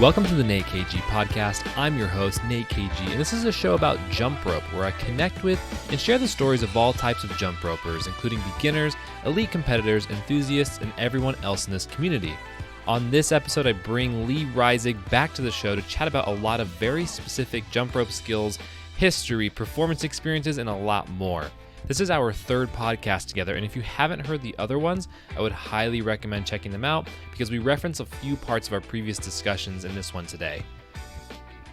Welcome to the Nate KG podcast. I'm your host, Nate KG, and this is a show about jump rope where I connect with and share the stories of all types of jump ropers, including beginners, elite competitors, enthusiasts, and everyone else in this community. On this episode, I bring Lee Reisig back to the show to chat about a lot of very specific jump rope skills, history, performance experiences, and a lot more. This is our third podcast together, and if you haven't heard the other ones, I would highly recommend checking them out because we reference a few parts of our previous discussions in this one today.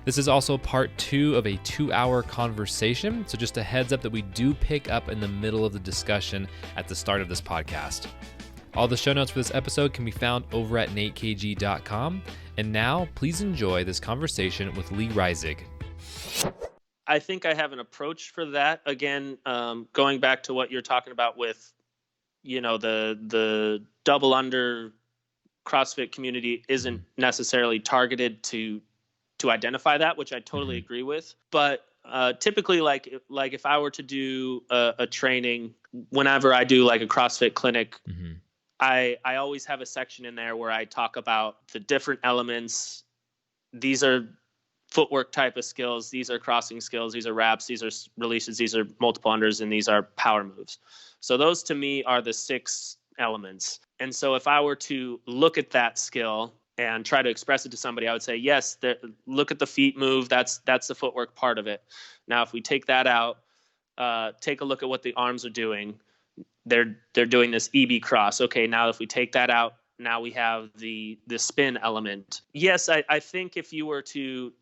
This is also part 2 of a 2-hour conversation, so just a heads up that we do pick up in the middle of the discussion at the start of this podcast. All the show notes for this episode can be found over at natekg.com, and now please enjoy this conversation with Lee Reisig. I think I have an approach for that. Again, going back to what you're talking about with, the double under CrossFit community isn't necessarily targeted to identify that, which I totally agree with. But typically, like if I were to do a training, whenever I do like a CrossFit clinic, I always have a section in there where I talk about the different elements. These are footwork type of skills, these are crossing skills, these are wraps, these are releases, these are multiple unders, and these are power moves. So those to me are the 6 elements. And so if I were to look at that skill and try to express it to somebody, I would say, yes, look at the feet move. That's the footwork part of it. Now, if we take that out, take a look at what the arms are doing. They're doing this EB cross. Okay, now if we take that out, now we have the spin element. Yes, I think if you were to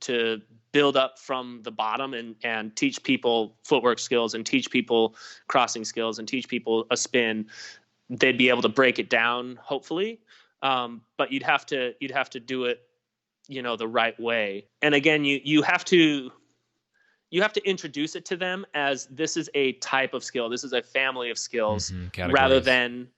build up from the bottom and teach people footwork skills and teach people crossing skills and teach people a spin, they'd be able to break it down, hopefully. But you'd have to do it, the right way. And again, you have to introduce it to them as this is a type of skill. This is a family of skills, rather than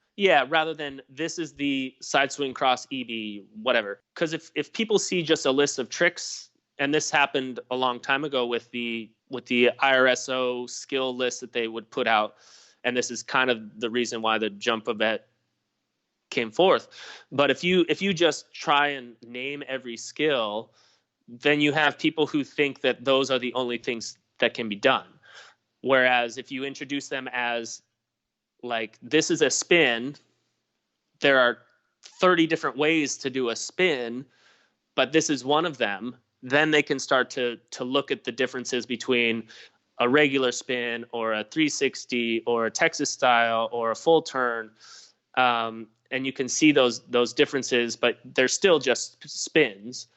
this is the side swing cross EB, whatever. Because if people see just a list of tricks, and this happened a long time ago with the IRSO skill list that they would put out, and this is kind of the reason why the jump event came forth. But if you just try and name every skill, then you have people who think that those are the only things that can be done. Whereas if you introduce them as like, this is a spin, there are 30 different ways to do a spin, but this is one of them, then they can start to look at the differences between a regular spin or a 360 or a Texas style or a full turn. And you can see those differences, but they're still just spins.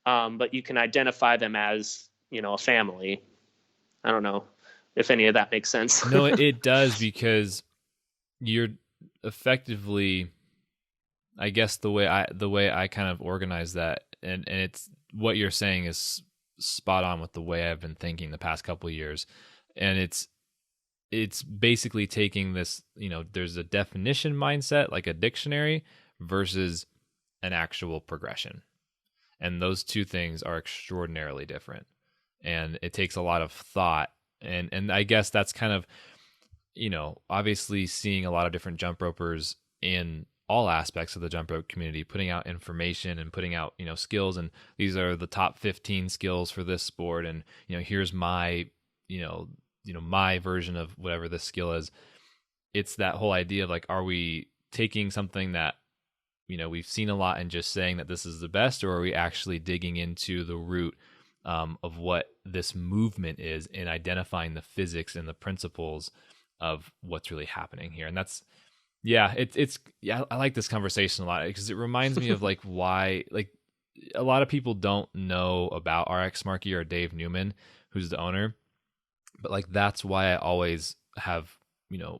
But you can identify them as, a family. I don't know if any of that makes sense. No, it does, because you're effectively, I guess the way I kind of organize that, and it's what you're saying is spot on with the way I've been thinking the past couple of years. And it's basically taking this, there's a definition mindset, like a dictionary, versus an actual progression. And those two things are extraordinarily different. And it takes a lot of thought. And I guess that's kind of, obviously seeing a lot of different jump ropers in all aspects of the jump rope community, putting out information and putting out, skills. And these are the top 15 skills for this sport. And, here's my, my version of whatever this skill is. It's that whole idea of like, are we taking something that, we've seen a lot and just saying that this is the best, or are we actually digging into the root of what this movement is and identifying the physics and the principles of what's really happening here? And that's, I like this conversation a lot because it reminds me of like why, like, a lot of people don't know about RX Markey or Dave Newman, who's the owner, but like, that's why I always have,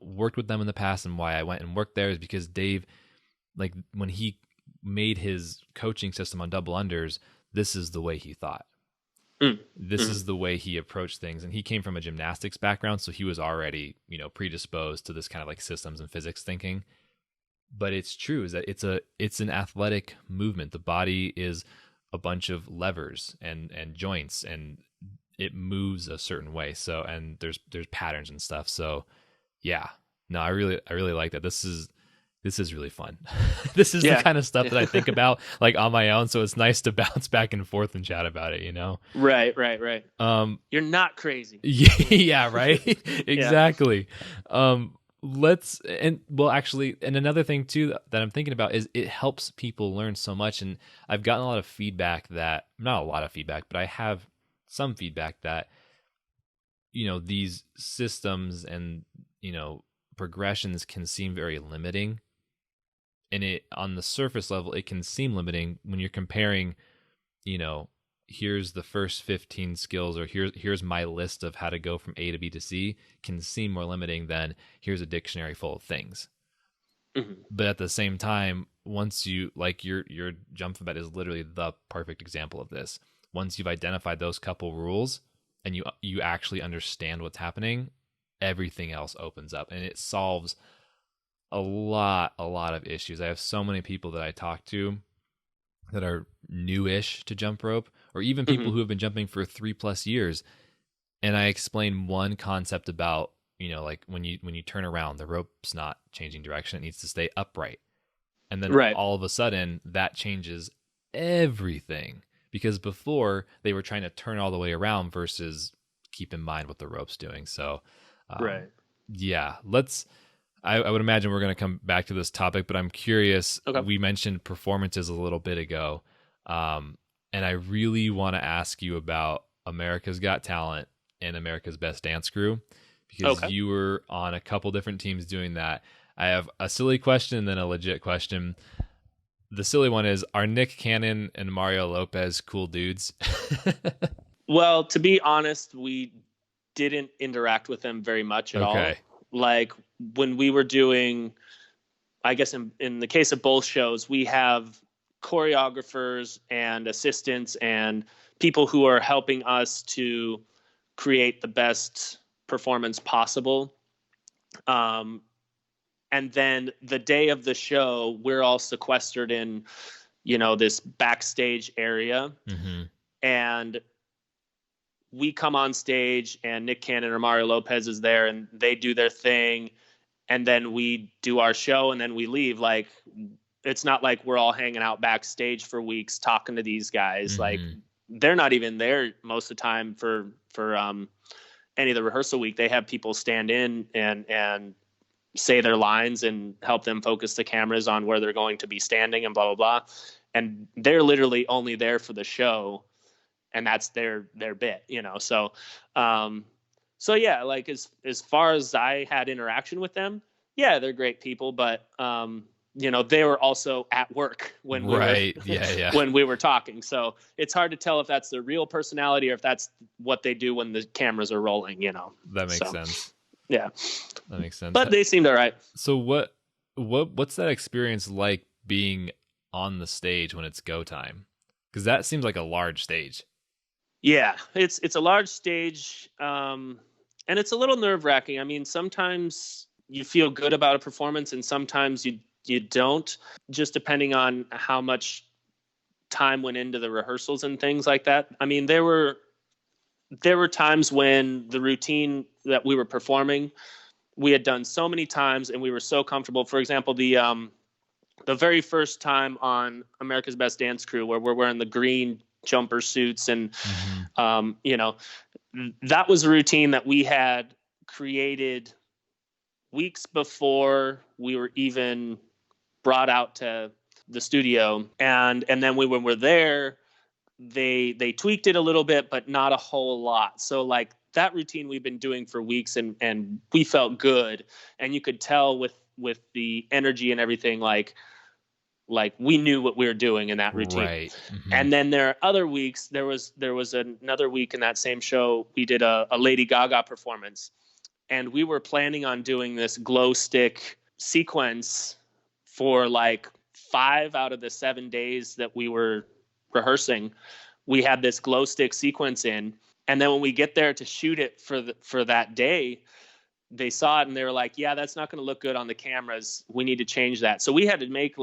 worked with them in the past, and why I went and worked there is because Dave, like, when he made his coaching system on double unders, this is the way he thought. This is the way he approached things. And he came from a gymnastics background, so he was already, predisposed to this kind of like systems and physics thinking. But it's true is that it's an athletic movement. The body is a bunch of levers and joints, and it moves a certain way. So, and there's patterns and stuff. So yeah, no, I really like that. This this is really fun. This is the kind of stuff that I think about like on my own. So it's nice to bounce back and forth and chat about it, you know? Right. You're not crazy. Yeah, right. Exactly. Actually, and another thing too that I'm thinking about is it helps people learn so much. And I've gotten a lot of feedback not a lot of feedback, but I have some feedback that, these systems and, progressions can seem very limiting. And it, on the surface level, it can seem limiting when you're comparing, here's the first 15 skills, or here's my list of how to go from A to B to C, can seem more limiting than here's a dictionary full of things. Mm-hmm. But at the same time, once you, like, your jump vet is literally the perfect example of this. Once you've identified those couple rules and you actually understand what's happening, everything else opens up and it solves a lot of issues. I have so many people that I talk to that are newish to jump rope, or even people who have been jumping for 3+ years. And I explain one concept about, like when you turn around, the rope's not changing direction. It needs to stay upright. And then all of a sudden that changes everything, because before they were trying to turn all the way around versus keep in mind what the rope's doing. So, yeah, I would imagine we're going to come back to this topic, but I'm curious. Okay. We mentioned performances a little bit ago. And I really want to ask you about America's Got Talent and America's Best Dance Crew, because you were on a couple different teams doing that. I have a silly question and then a legit question. The silly one is, are Nick Cannon and Mario Lopez cool dudes? Well, to be honest, we didn't interact with them very much at all. Like when we were doing, I guess in the case of both shows, we have choreographers and assistants and people who are helping us to create the best performance possible. And then the day of the show, we're all sequestered in, this backstage area. Mm-hmm. And we come on stage and Nick Cannon or Mario Lopez is there and they do their thing. And then we do our show and then we leave. Like, it's not like we're all hanging out backstage for weeks talking to these guys. Mm-hmm. Like, they're not even there most of the time for any of the rehearsal week. They have people stand in and say their lines and help them focus the cameras on where they're going to be standing and blah, blah, blah. And they're literally only there for the show. And that's their bit, So, so yeah, like as far as I had interaction with them, yeah, they're great people, but they were also at work when we were when we were talking. So it's hard to tell if that's their real personality or if that's what they do when the cameras are rolling. That makes sense. Yeah, that makes sense. But they seemed all right. So what's that experience like being on the stage when it's go time? Because that seems like a large stage. Yeah, it's a large stage, and it's a little nerve-wracking. I mean, sometimes you feel good about a performance, and sometimes you don't, just depending on how much time went into the rehearsals and things like that. I mean, there were times when the routine that we were performing, we had done so many times, and we were so comfortable. For example, the very first time on America's Best Dance Crew, where we're wearing the green jumper suits and that was a routine that we had created weeks before we were even brought out to the studio, and then when we were there, they tweaked it a little bit, but not a whole lot. So like that routine we've been doing for weeks, and we felt good, and you could tell with the energy and everything, like we knew what we were doing in that routine. Right. Mm-hmm. And then there are other weeks. There was another week in that same show, we did a Lady Gaga performance, and we were planning on doing this glow stick sequence for like 5 out of the 7 days that we were rehearsing. We had this glow stick sequence in, and then when we get there to shoot it for that day, they saw it and they were like, yeah, that's not going to look good on the cameras. We need to change that. So we had to make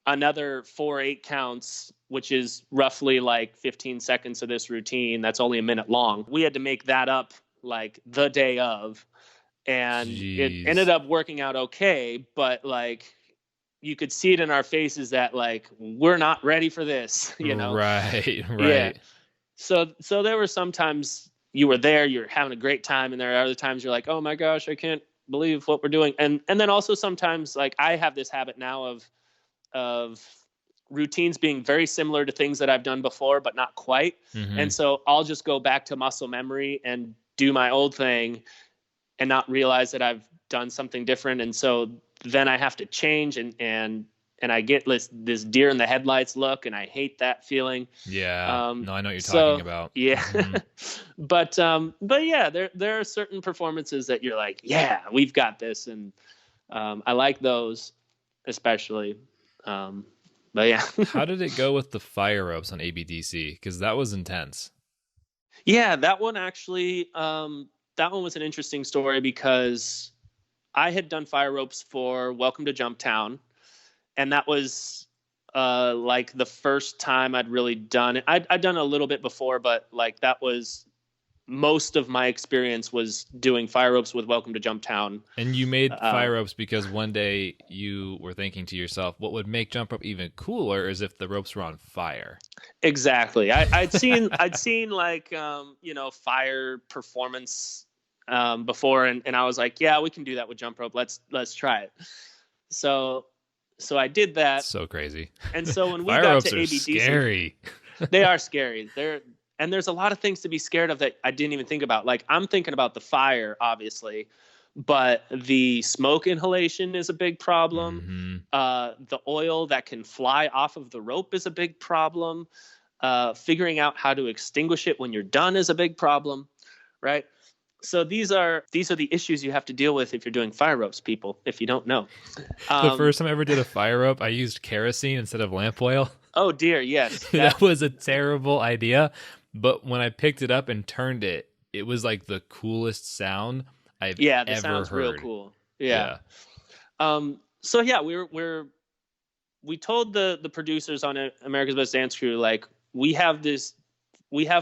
another 4/8 counts, which is roughly like 15 seconds of this routine. That's only a minute long. We had to make that up like the day of. and it ended Jeez. up working out okay, but like you could see it in our faces that like we're not ready for this, you know. Right, Yeah. right. So there were some times you were there, you're having a great time, and there are other times you're like, oh my gosh, I can't believe what we're doing. And then also sometimes like I have this habit now of routines being very similar to things that I've done before, but not quite. And Mm-hmm. so I'll just go back to muscle memory and do my old thing and not realize that I've done something different. And so then I have to change and I get this deer in the headlights look, and I hate that feeling. Yeah. No, I know what you're talking So about. yeah, Mm-hmm. but yeah, there are certain performances that you're like, yeah, we've got this, and I like those especially. Um, but yeah, How did it go with the fire ropes on ABDC? Because that was intense. yeah, that one actually, that one was an interesting story because I had done fire ropes for Welcome to Jumptown, and that was like the first time I'd really done it. I'd done a little bit before, but like that was most of my experience was doing fire ropes with Welcome to Jumptown. And you made Uh, fire ropes because one day you were thinking to yourself, what would make jump rope even cooler is if the ropes were on fire. exactly. I'd seen like you know, fire performance before, and I was like, yeah, we can do that with jump rope. Let's try it. So so I did that, So crazy. and so when we Fire got to ropes are ABDC, scary. they are scary. And there's a lot of things to be scared of that I didn't even think about. Like I'm thinking about the fire, obviously, but the smoke inhalation is a big problem. Mm-hmm. The oil that can fly off of the rope is a big problem. Figuring out how to extinguish it when you're done is a big problem, right? So these are the issues you have to deal with if you're doing fire ropes, people. If you don't know, The um, first time I ever did a fire rope, I used kerosene instead of lamp oil. oh dear, yes, That was a terrible idea. But when I picked it up and turned it, it was like the coolest sound I've yeah, the ever sound's real heard. cool. Yeah. Yeah. So yeah, we told the producers on America's Best Dance Crew, like we have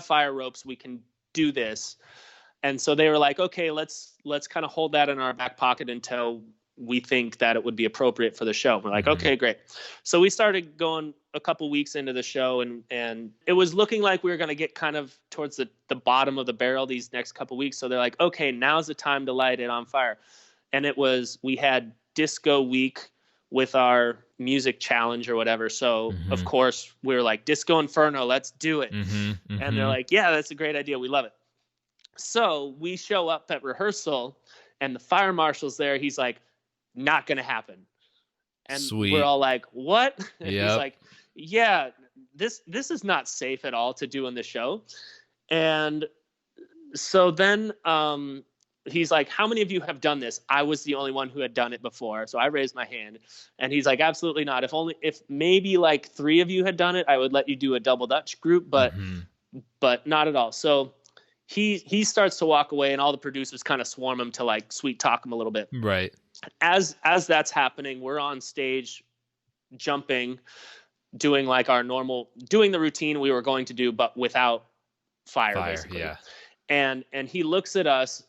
fire ropes, we can do this. And so they were like, okay, let's kind of hold that in our back pocket until we think that it would be appropriate for the show. We're like, Mm-hmm. okay, great. So we started going a couple weeks into the show, and it was looking like we were going to get kind of towards the bottom of the barrel these next couple weeks. So they're like, okay, now's the time to light it on fire. And we had disco week with our music challenge or whatever. So Mm-hmm. of course we were like, Disco Inferno, let's do it. Mm-hmm. And they're Mm-hmm. like, yeah, that's a great idea. We love it. So we show up at rehearsal, and the fire marshal's there. He's like, not going to happen. And we're Sweet. all like, what? And he's Yep. like, yeah, this is not safe at all to do in the show. And so then he's like, how many of you have done this? I was the only one who had done it before. So I raised my hand, and he's like, absolutely not. If maybe like 3 of you had done it, I would let you do a double Dutch group, Mm-hmm. but not at all. So he starts to walk away, and all the producers kind of swarm him to like sweet talk him a little bit. Right. As that's happening, we're on stage jumping, doing like doing the routine we were going to do, but without fire basically. Yeah. And he looks at us,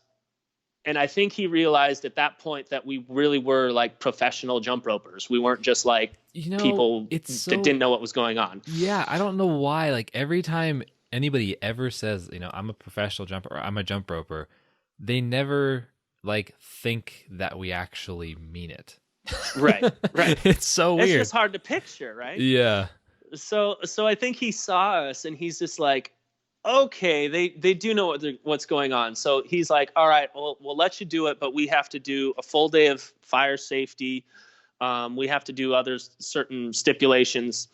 and I think he realized at that point that we really were like professional jump ropers. We weren't just like people it's that didn't know what was going on. Yeah, I don't know why. Like every time anybody ever says, I'm a professional jumper or I'm a jump roper, they never like think that we actually mean it. Right. It's so It's weird. just hard to picture, right? Yeah. So I think he saw us, and he's just like, okay, they do know what's going on. So he's like, all right, we'll let you do it, but we have to do a full day of fire safety. We have to do other certain stipulations,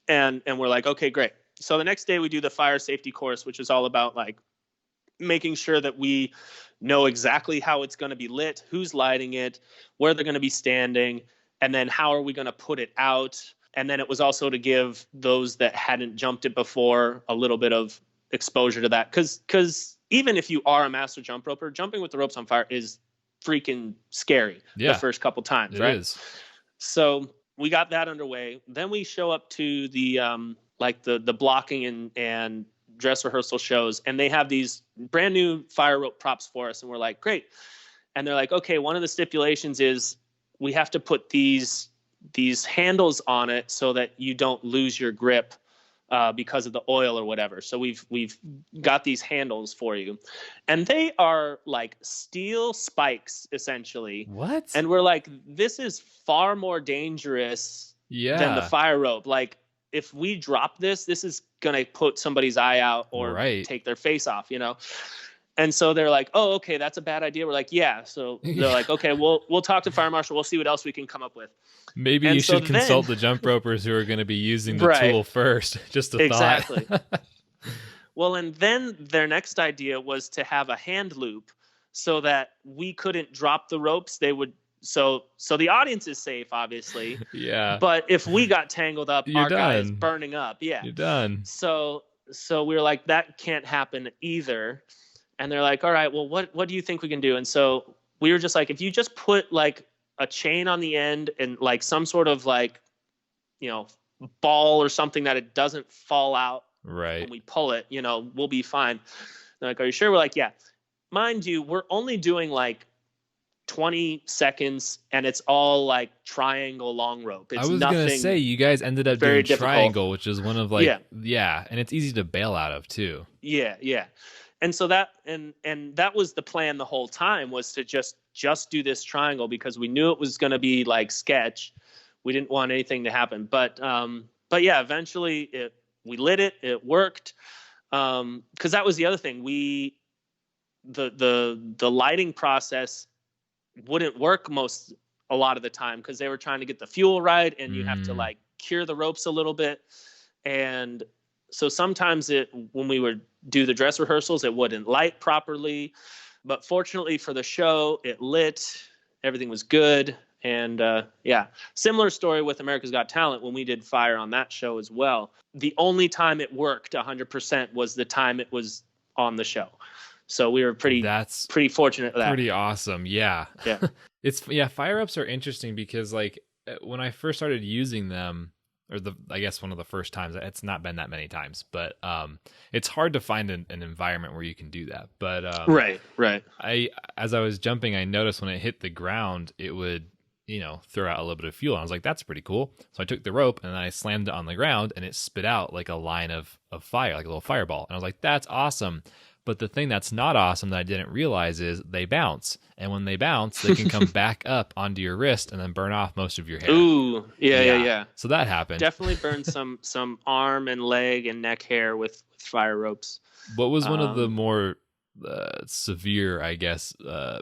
and we're like, okay, great. So the next day we do the fire safety course, which is all about like making sure that we know exactly how it's going to be lit, who's lighting it, where they're going to be standing, and then how are we going to put it out. And then it was also to give those that hadn't jumped it before a little bit of exposure to that. Because even if you are a master jump roper, jumping with the ropes on fire is freaking scary Yeah. the first couple times, It right? is. So we got that underway. Then we show up to the like the blocking and dress rehearsal shows, and they have these brand new fire rope props for us, and we're like, great. and they're like, okay, one of the stipulations is we have to put these handles on it so that you don't lose your grip because of the oil or whatever. So we've got these handles for you, and they are like steel spikes essentially. What? And we're like, this is far more dangerous than the fire rope. Like, if we drop this is gonna put somebody's eye out or take their face off, you know. And so they're like, oh, okay, that's a bad idea. We're like, yeah. So they're like, okay, we'll talk to fire marshal. We'll see what else we can come up with. Maybe you should consult the jump ropers who are going to be using the tool first. Just a exactly. thought. Well, and then their next idea was to have a hand loop so that we couldn't drop the ropes. They would. So the audience is safe, obviously. Yeah. But if we got tangled up, our guy is burning up. Yeah. You're done. So we were like, that can't happen either. And they're like, all right, well, what do you think we can do? And so we were just like, if you just put like a chain on the end and like some sort of like, you know, ball or something that it doesn't fall out when we pull it, you know, we'll be fine. They're like, are you sure? We're like, yeah. Mind you, we're only doing like 20 seconds and it's all like triangle long rope. It's I was going to say, you guys ended up doing triangle, which is one of like, yeah. And it's easy to bail out of too. Yeah. Yeah. And so that, and that was the plan the whole time, was to just do this triangle because we knew it was going to be like sketch. We didn't want anything to happen, but yeah, eventually we lit it. It worked. Cause that was the other thing. The lighting process wouldn't work a lot of the time because they were trying to get the fuel right, and you have to like cure the ropes a little bit. And so sometimes when we would do the dress rehearsals, it wouldn't light properly, but fortunately for the show, it lit, everything was good. And similar story with America's Got Talent when we did fire on that show as well. The only time it worked 100% was the time it was on the show. So we were pretty fortunate with that. Pretty awesome. Yeah. Yeah. Fire ups are interesting because like when I first started using them, or I guess one of the first times, it's not been that many times, but it's hard to find an environment where you can do that. But right. As I was jumping, I noticed when it hit the ground, it would, throw out a little bit of fuel. And I was like, that's pretty cool. So I took the rope and then I slammed it on the ground and it spit out like a line of fire, like a little fireball. And I was like, that's awesome. But the thing that's not awesome that I didn't realize is they bounce. And when they bounce, they can come back up onto your wrist and then burn off most of your hair. Ooh, yeah. So that happened. Definitely burned some arm and leg and neck hair with fire ropes. What was one of the more severe, I guess,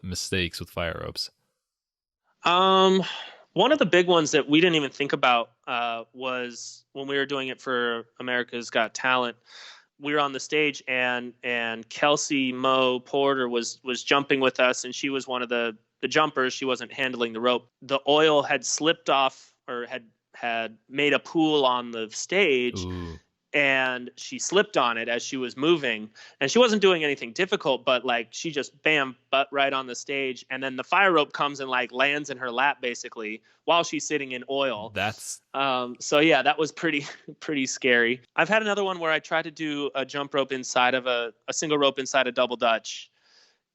mistakes with fire ropes? One of the big ones that we didn't even think about was when we were doing it for America's Got Talent. We were on the stage and Kelsey Moe Porter was jumping with us, and she was one of the jumpers. She wasn't handling the rope. The oil had slipped off or had made a pool on the stage. Ooh. And she slipped on it as she was moving, and she wasn't doing anything difficult, but like she just butt right on the stage. And then the fire rope comes and like lands in her lap basically while she's sitting in oil. That's so yeah, that was pretty scary. I've had another one where I tried to do a jump rope inside of a single rope inside a double Dutch,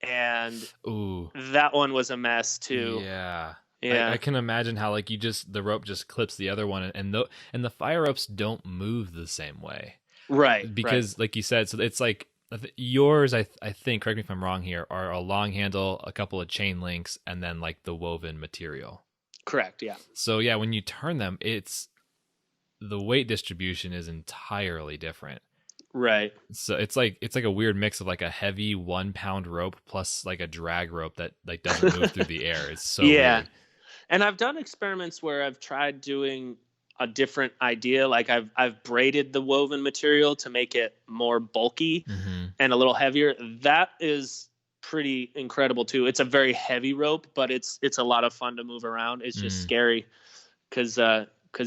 and that one was a mess too. Yeah. Yeah. I can imagine how like the rope just clips the other one, and the fire ropes don't move the same way. Right. Because like you said, so it's like yours, I think, correct me if I'm wrong here, are a long handle, a couple of chain links, and then like the woven material. Correct, yeah. So yeah, when you turn them, the weight distribution is entirely different. Right. So it's like a weird mix of like a heavy 1 pound rope plus like a drag rope that like doesn't move through the air. It's so weird. And I've done experiments where I've tried doing a different idea. Like I've braided the woven material to make it more bulky and a little heavier. That is pretty incredible too. It's a very heavy rope, but it's a lot of fun to move around. It's just scary because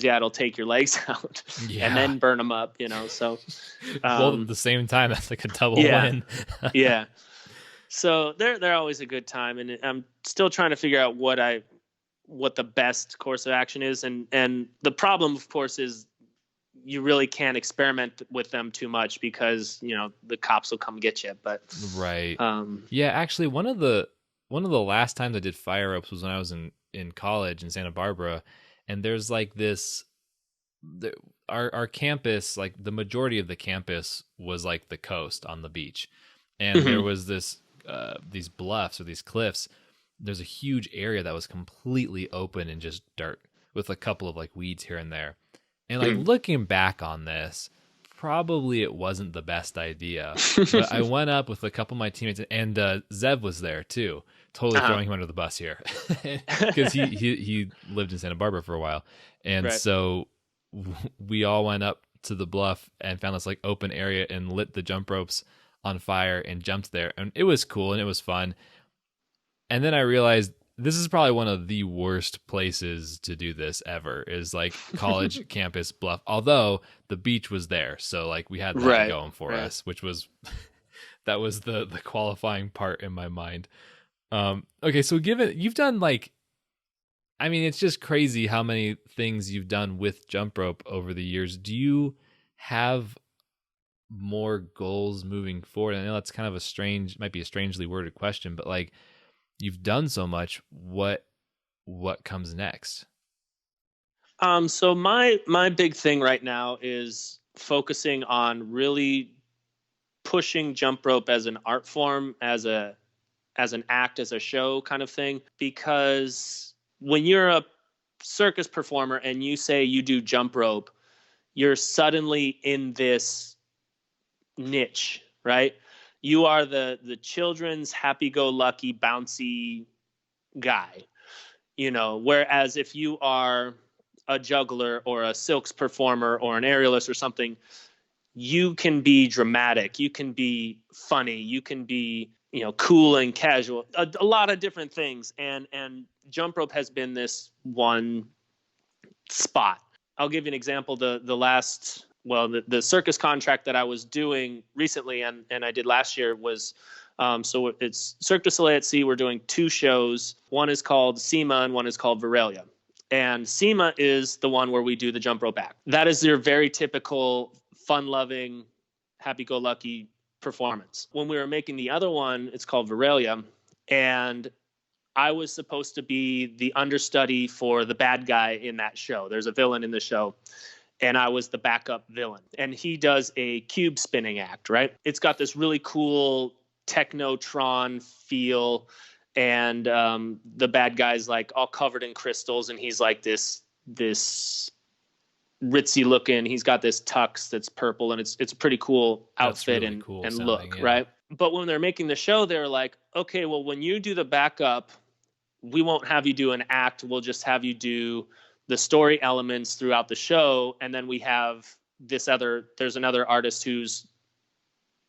it'll take your legs out and then burn them up, so. Well, at the same time, that's like a double win. Yeah. So they're always a good time. And I'm still trying to figure out what the best course of action is. And the problem, of course, is you really can't experiment with them too much because, the cops will come get you. But right. Yeah, actually, one of the one of the last times I did fire ropes was when I was in college in Santa Barbara, and there's like this our campus, like the majority of the campus was like the coast on the beach, and there Mhm. was these bluffs or these cliffs. There's a huge area that was completely open and just dirt with a couple of like weeds here and there. And like Mhm. looking back on this, probably it wasn't the best idea. But I went up with a couple of my teammates, and Zev was there too. Totally Uh-huh. throwing him under the bus here, because he lived in Santa Barbara for a while, and Right. so we all went up to the bluff and found this like open area and lit the jump ropes on fire and jumped there, and it was cool and it was fun. And then I realized this is probably one of the worst places to do this ever, is like college campus bluff. Although the beach was there, so like we had that Right. going for Right. us, which was that was the qualifying part in my mind. Okay, so given you've done like, I mean, it's just crazy how many things you've done with jump rope over the years. Do you have more goals moving forward? I know that's kind of might be a strangely worded question, but like, you've done so much. What comes next? So my big thing right now is focusing on really pushing jump rope as an art form, as an act, as a show kind of thing. Because when you're a circus performer and you say you do jump rope, you're suddenly in this niche, right? You are the children's happy-go-lucky bouncy guy, whereas if you are a juggler or a silks performer or an aerialist or something, you can be dramatic, you can be funny, you can be, cool and casual, a lot of different things. And jump rope has been this one spot. I'll give you an example. The circus contract that I was doing recently and I did last year was, so it's Cirque du Soleil at Sea. We're doing two shows. One is called SEMA and one is called Viralia. And SEMA is the one where we do the jump rope act. That is your very typical fun-loving, happy-go-lucky performance. When we were making the other one, it's called Viralia, and I was supposed to be the understudy for the bad guy in that show. There's a villain in the show, and I was the backup villain. And he does a cube spinning act, right? It's got this really cool technotron feel, and the bad guy's like all covered in crystals, and he's like this ritzy looking. He's got this tux that's purple, and it's a pretty cool That's outfit really and cool and sounding. look, Yeah. right? But when they're making the show, they're like, okay, well, when you do the backup, we won't have you do an act. We'll just have you do the story elements throughout the show, and then we have there's another artist who's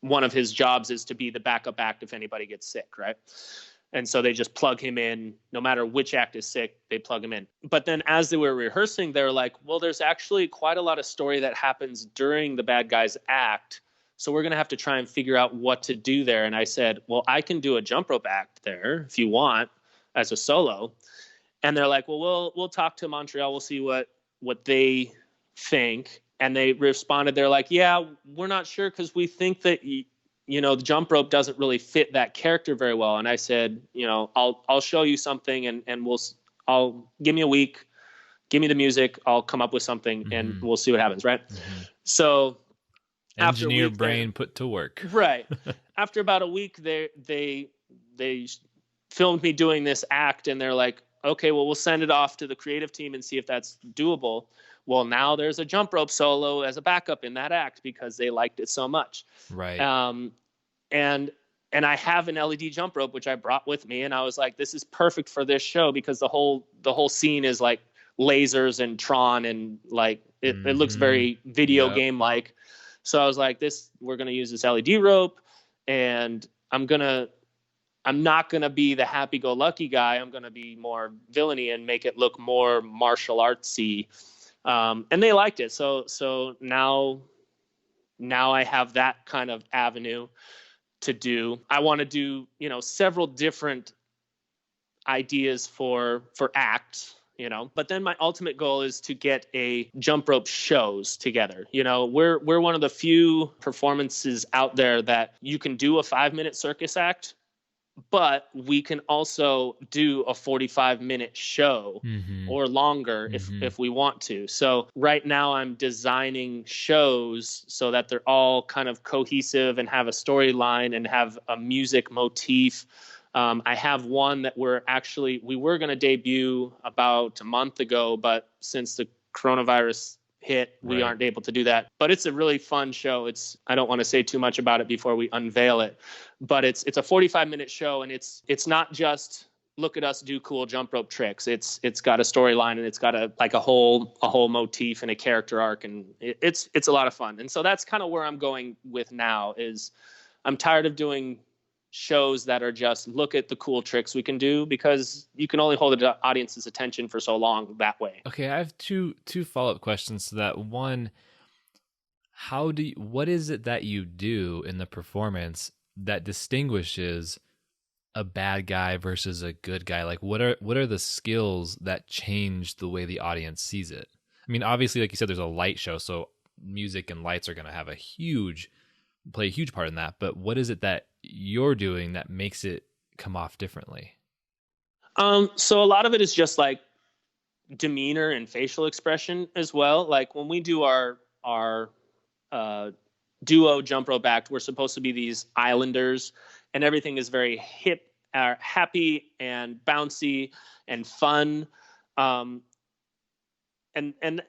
one of his jobs is to be the backup act if anybody gets sick, right? And so they just plug him in. No matter which act is sick, they plug him in. But then as they were rehearsing, they're like, well, there's actually quite a lot of story that happens during the bad guy's act. So we're going to have to try and figure out what to do there. And I said, well, I can do a jump rope act there if you want as a solo. And they're like, well, we'll talk to Montreal. We'll see what they think. And they responded, they're like, yeah, we're not sure because we think that the jump rope doesn't really fit that character very well. And I said, I'll show you something, and I'll give me a week, give me the music, I'll come up with something, and we'll see what happens, right? So after a Engineer week, brain put to work. right. After about a week, they filmed me doing this act, and they're like, okay, well, we'll send it off to the creative team and see if that's doable. Well, now there's a jump rope solo as a backup in that act because they liked it so much. Right. And I have an LED jump rope which I brought with me, and I was like, this is perfect for this show because the whole scene is like lasers and Tron, and like it looks very video game like. So I was like, we're gonna use this LED rope, and I'm not gonna be the happy-go-lucky guy. I'm gonna be more villainy and make it look more martial artsy. And they liked it. So now I have that kind of avenue to do. I want to do, several different ideas for acts, but then my ultimate goal is to get a jump rope shows together. We're one of the few performances out there that you can do a 5-minute circus act but we can also do a 45-minute show Mm-hmm. or longer Mm-hmm. if we want to. So right now I'm designing shows so that they're all kind of cohesive and have a storyline and have a music motif. I have one that we were going to debut about a month ago, but since the coronavirus hit, we Right. aren't able to do that. But it's a really fun show. I don't want to say too much about it before we unveil it, but it's a 45-minute show, and it's not just look at us do cool jump rope tricks. It's got a storyline, and it's got a whole motif and a character arc, and it's a lot of fun. And so that's kind of where I'm going with now. Is I'm tired of doing shows that are just look at the cool tricks we can do, because you can only hold the audience's attention for so long that way. Okay, I have two follow-up questions to that. One, what is it that you do in the performance that distinguishes a bad guy versus a good guy? Like what are the skills that change the way the audience sees it? I mean, obviously, like you said, there's a light show, so music and lights are going to have play a huge part in that. But what is it that you're doing that makes it come off differently? So a lot of it is just like demeanor and facial expression as well. Like when we do our duo jump rope act, we're supposed to be these islanders, and everything is very hip, happy and bouncy and fun. And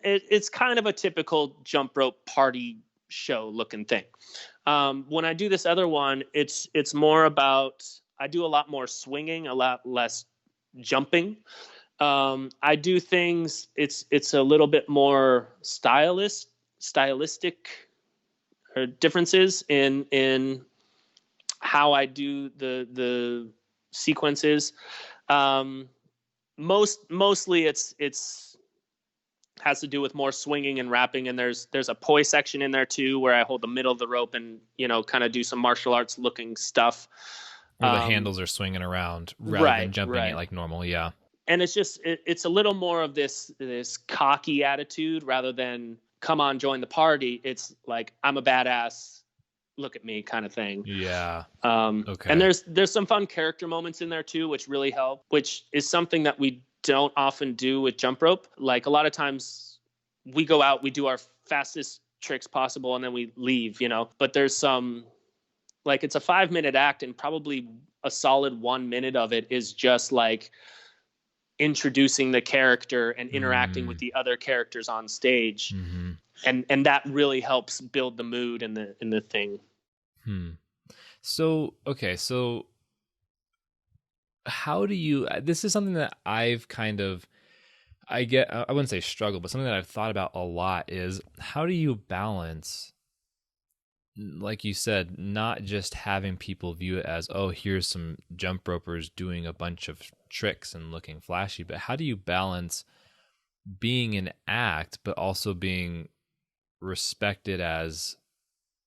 it's kind of a typical jump rope party show looking thing. When I do this other one, it's more about, I do a lot more swinging, a lot less jumping. I do things, it's a little bit more stylistic differences in how I do the sequences. Mostly it's has to do with more swinging and rapping, and there's a poi section in there too, where I hold the middle of the rope and kind of do some martial arts looking stuff. Where the handles are swinging around rather than jumping it like normal. Yeah. And it's just it's a little more of this cocky attitude rather than come on, join the party. It's like, I'm a badass, look at me kind of thing. Yeah. Okay. And there's some fun character moments in there too, which really help, which is something that we don't often do with jump rope. Like a lot of times we go out, we do our fastest tricks possible, and then we leave, but there's some, like, it's a 5-minute act, and probably a solid 1 minute of it is just like introducing the character and interacting with the other characters on stage. Mm-hmm. And that really helps build the mood in the thing. So how do you, this is something that I've kind of, I wouldn't say struggle, but something that I've thought about a lot is, how do you balance, like you said, not just having people view it as, oh, here's some jump ropers doing a bunch of tricks and looking flashy, but how do you balance being an act, but also being respected as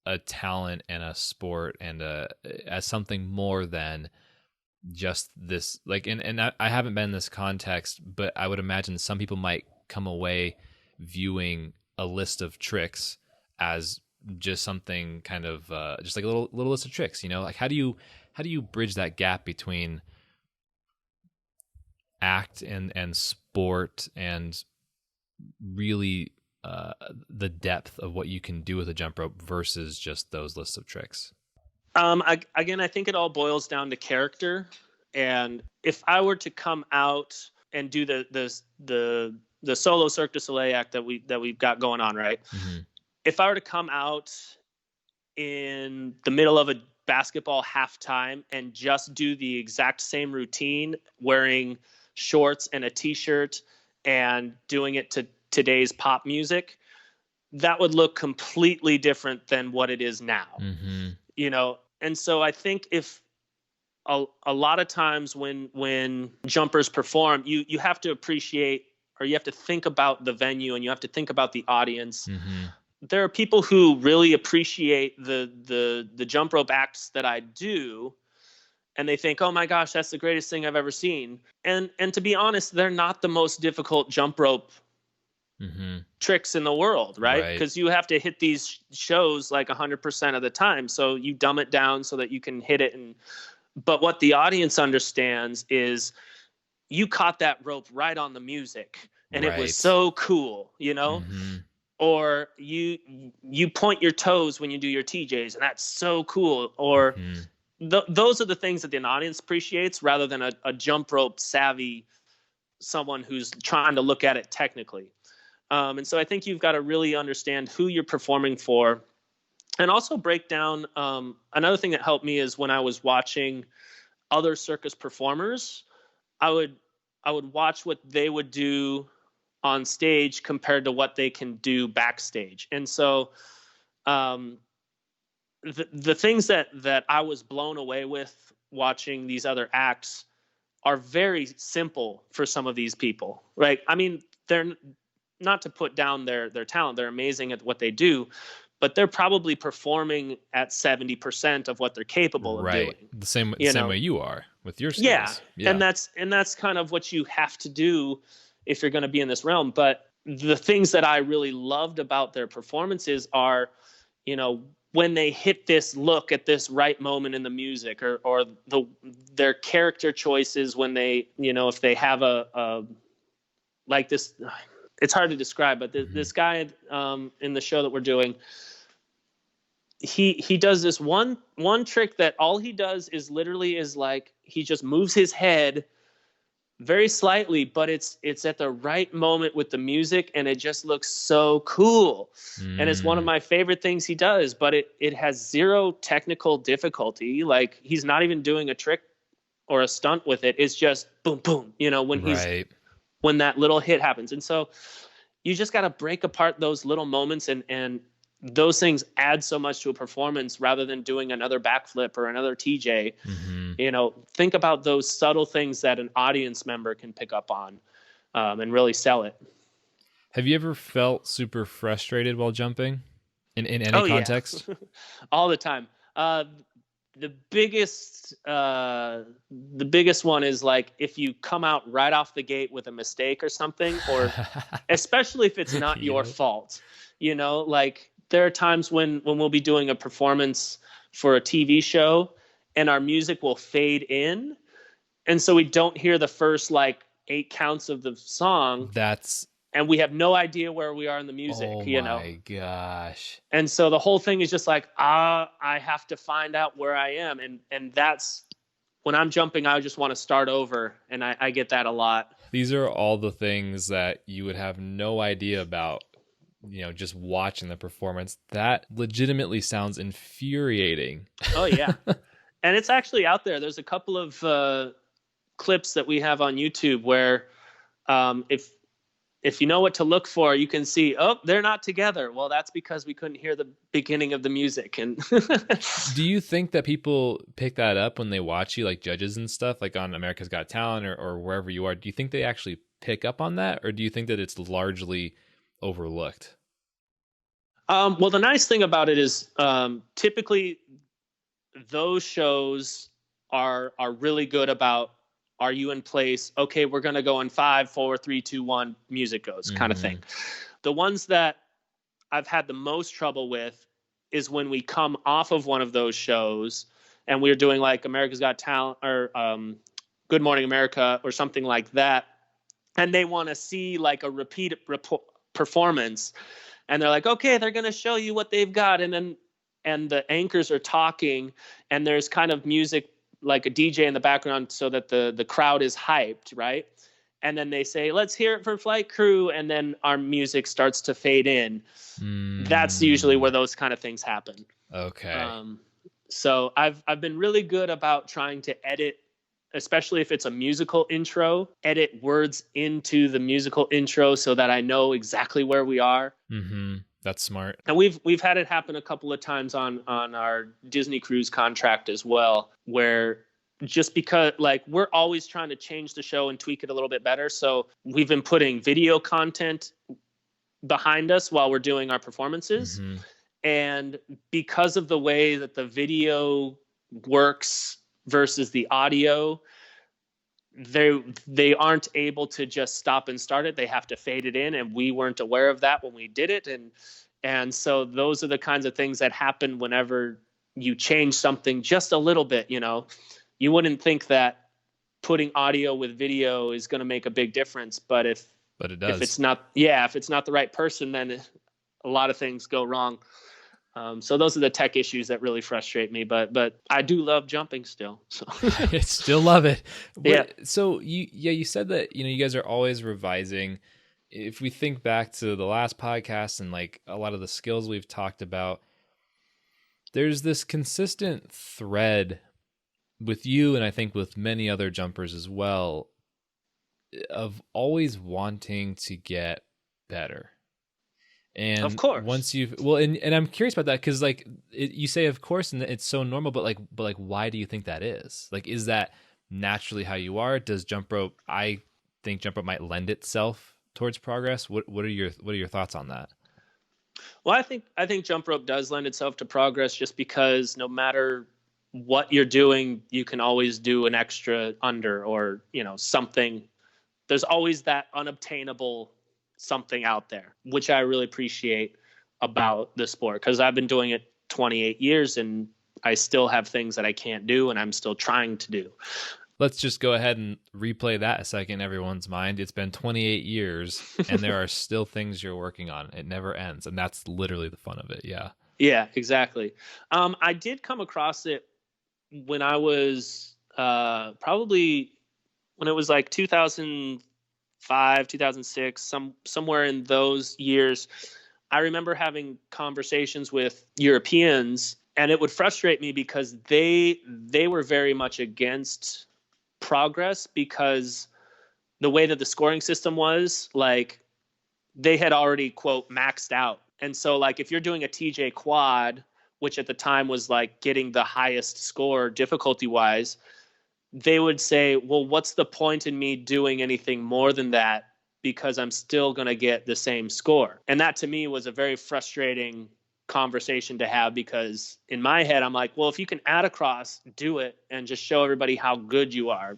a talent and a sport and as something more than just this, like, and I haven't been in this context, but I would imagine some people might come away viewing a list of tricks as just something kind of just like a little list of tricks, like how do you bridge that gap between act and sport and really the depth of what you can do with a jump rope versus just those lists of tricks? I think it all boils down to character. And if I were to come out and do the solo Cirque du Soleil act that we've got going on, right? Mm-hmm. If I were to come out in the middle of a basketball halftime and just do the exact same routine, wearing shorts and a t-shirt and doing it to today's pop music, that would look completely different than what it is now. Mm-hmm. And so I think if a lot of times when jumpers perform, you have to appreciate, or you have to think about the venue, and you have to think about the audience. Mm-hmm. There are people who really appreciate the jump rope acts that I do, and they think, oh my gosh, that's the greatest thing I've ever seen. And to be honest, they're not the most difficult jump rope tricks in the world, right? Because you have to hit these shows like 100% of the time. So you dumb it down so that you can hit it in But what the audience understands is you caught that rope right on the music and it was Right. so cool, Mm-hmm. or you point your toes when you do your TJs and that's so cool, or Mm-hmm. those are the things that the audience appreciates rather than a jump rope savvy someone who's trying to look at it technically. And so I think you've got to really understand who you're performing for, and also break down. Another thing that helped me is when I was watching other circus performers, I would watch what they would do on stage compared to what they can do backstage. And so um, the things that I was blown away with watching these other acts are very simple for some of these people, right? I mean, they're not to put down their talent; they're amazing at what they do, but they're probably performing at 70% of what they're capable of Right. doing. The same You know, way you are with your yeah, skills. Yeah. and that's kind of what you have to do if you're going to be in this realm. But the things that I really loved about their performances are, when they hit this look at this right moment in the music, or their character choices when they, if they have a like this, it's hard to describe, but this guy in the show that we're doing, he does this one trick that all he does is literally is like he just moves his head very slightly, but it's at the right moment with the music, and it just looks so cool. And it's one of my favorite things he does, but it has zero technical difficulty. Like, he's not even doing a trick or a stunt with it. It's just boom, boom, Right. when that little hit happens. And so you just got to break apart those little moments, and those things add so much to a performance rather than doing another backflip or another TJ. Think about those subtle things that an audience member can pick up on, and really sell it. Have you ever felt super frustrated while jumping in any context? Yeah. All the time. The biggest one is like if you come out right off the gate with a mistake or something, or especially if it's not your fault. Like, there are times when we'll be doing a performance for a TV show and our music will fade in, and so we don't hear the first like 8 counts of the song, and we have no idea where we are in the music. Oh my gosh. And so the whole thing is just like, I have to find out where I am. And that's when I'm jumping, I just want to start over. And I get that a lot. These are all the things that you would have no idea about, just watching the performance. That legitimately sounds infuriating. Oh, yeah. And it's actually out there. There's a couple of clips that we have on YouTube where if you know what to look for, you can see, they're not together. Well, that's because we couldn't hear the beginning of the music. And do you think that people pick that up when they watch you, like judges and stuff, like on America's Got Talent or wherever you are? Do you think they actually pick up on that, or do you think that it's largely overlooked? Well, the nice thing about it is typically those shows are really good about, are you in place? Okay, we're going to go in 5, 4, 3, 2, 1, music goes, kind of thing. The ones that I've had the most trouble with is when we come off of one of those shows and we're doing like America's Got Talent or Good Morning America or something like that, and they want to see like a repeat performance, and they're like, okay, they're going to show you what they've got, and the anchors are talking, and there's kind of music like a DJ in the background so that the crowd is hyped, right? And then they say, let's hear it for flight crew, and then our music starts to fade in. That's usually where those kind of things happen. Okay. So I've been really good about trying to edit, especially if it's a musical intro, edit words into the musical intro so that I know exactly where we are. That's smart. And we've had it happen a couple of times on our Disney cruise contract as well, where just because like we're always trying to change the show and tweak it a little bit better. So we've been putting video content behind us while we're doing our performances. And because of the way that the video works versus the audio, they aren't able to just stop and start it. They have to fade it in, and we weren't aware of that when we did it. And so those are the kinds of things that happen whenever you change something just a little bit. you wouldn't think that putting audio with video is going to make a big difference, but it does. if it's not the right person, then a lot of things go wrong. So those are the tech issues that really frustrate me, but I do love jumping still. So I still love it. Yeah. So you said that, you guys are always revising. If we think back to the last podcast and like a lot of the skills we've talked about, there's this consistent thread with you, and I think with many other jumpers as well, of always wanting to get better. And of course, once you've and I'm curious about that, because like you say of course, and it's so normal, but like why do you think that is? Like, is that naturally how you are? Does jump rope? I think jump rope might lend itself towards progress. What are your thoughts on that? Well, I think jump rope does lend itself to progress, just because no matter what you're doing, you can always do an extra under, or something. There's always that unobtainable something out there, which I really appreciate about the sport, because I've been doing it 28 years and I still have things that I can't do and I'm still trying to do. Let's just go ahead and replay that a second in everyone's mind. It's been 28 years and there are still things you're working on. It never ends. And that's literally the fun of it. Yeah. Yeah, exactly. I did come across it when I was probably when it was like 2005, 2006, somewhere in those years. I remember having conversations with Europeans, and it would frustrate me because they were very much against progress, because the way that the scoring system was, like, they had already, quote, maxed out. And so like if you're doing a TJ quad, which at the time was like getting the highest score difficulty wise, they would say, well, what's the point in me doing anything more than that, because I'm still going to get the same score? And that to me was a very frustrating conversation to have, because in my head, I'm like, well, if you can add across, do it and just show everybody how good you are.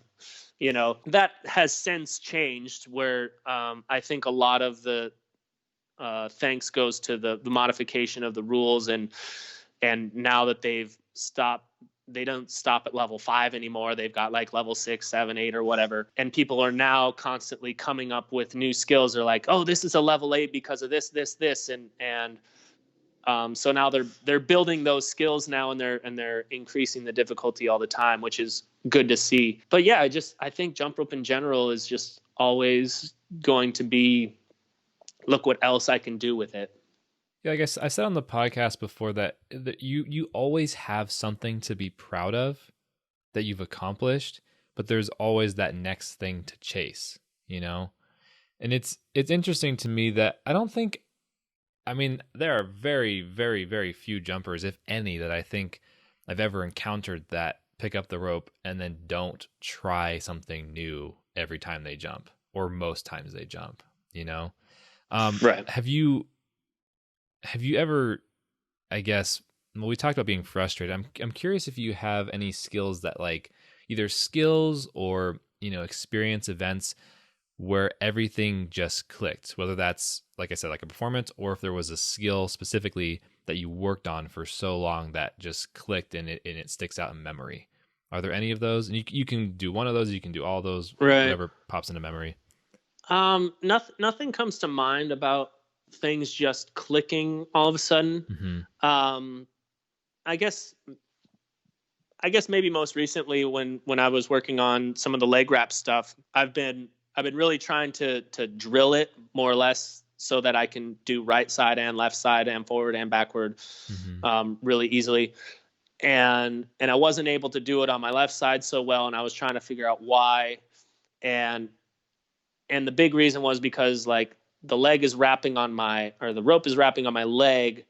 That has since changed, where I think a lot of the thanks goes to the modification of the rules, and now that they've stopped, they don't stop at level 5 anymore. They've got like level 6, 7, 8 or whatever. And people are now constantly coming up with new skills. They're like, oh, this is a level 8 because of this. And so now they're building those skills now, and they're increasing the difficulty all the time, which is good to see. But yeah, I think jump rope in general is just always going to be, look what else I can do with it. Yeah, I guess I said on the podcast before that you always have something to be proud of that you've accomplished, but there's always that next thing to chase, And it's interesting to me that there are very, very, very few jumpers, if any, that I think I've ever encountered that pick up the rope and then don't try something new every time they jump, or most times they jump, Right. Have you ever, I guess, well, we talked about being frustrated. I'm curious if you have any skills that, like, either skills or, experience events where everything just clicked, whether that's, like I said, like a performance, or if there was a skill specifically that you worked on for so long that just clicked and it sticks out in memory. Are there any of those? And you can do one of those, you can do all those, right. Whatever pops into memory. Nothing comes to mind about things just clicking all of a sudden. Mm-hmm. I guess maybe most recently when I was working on some of the leg wrap stuff, I've been really trying to drill it more or less so that I can do right side and left side and forward and backward, really easily. And I wasn't able to do it on my left side so well, and I was trying to figure out why. And the big reason was because, like, the rope is wrapping on my leg.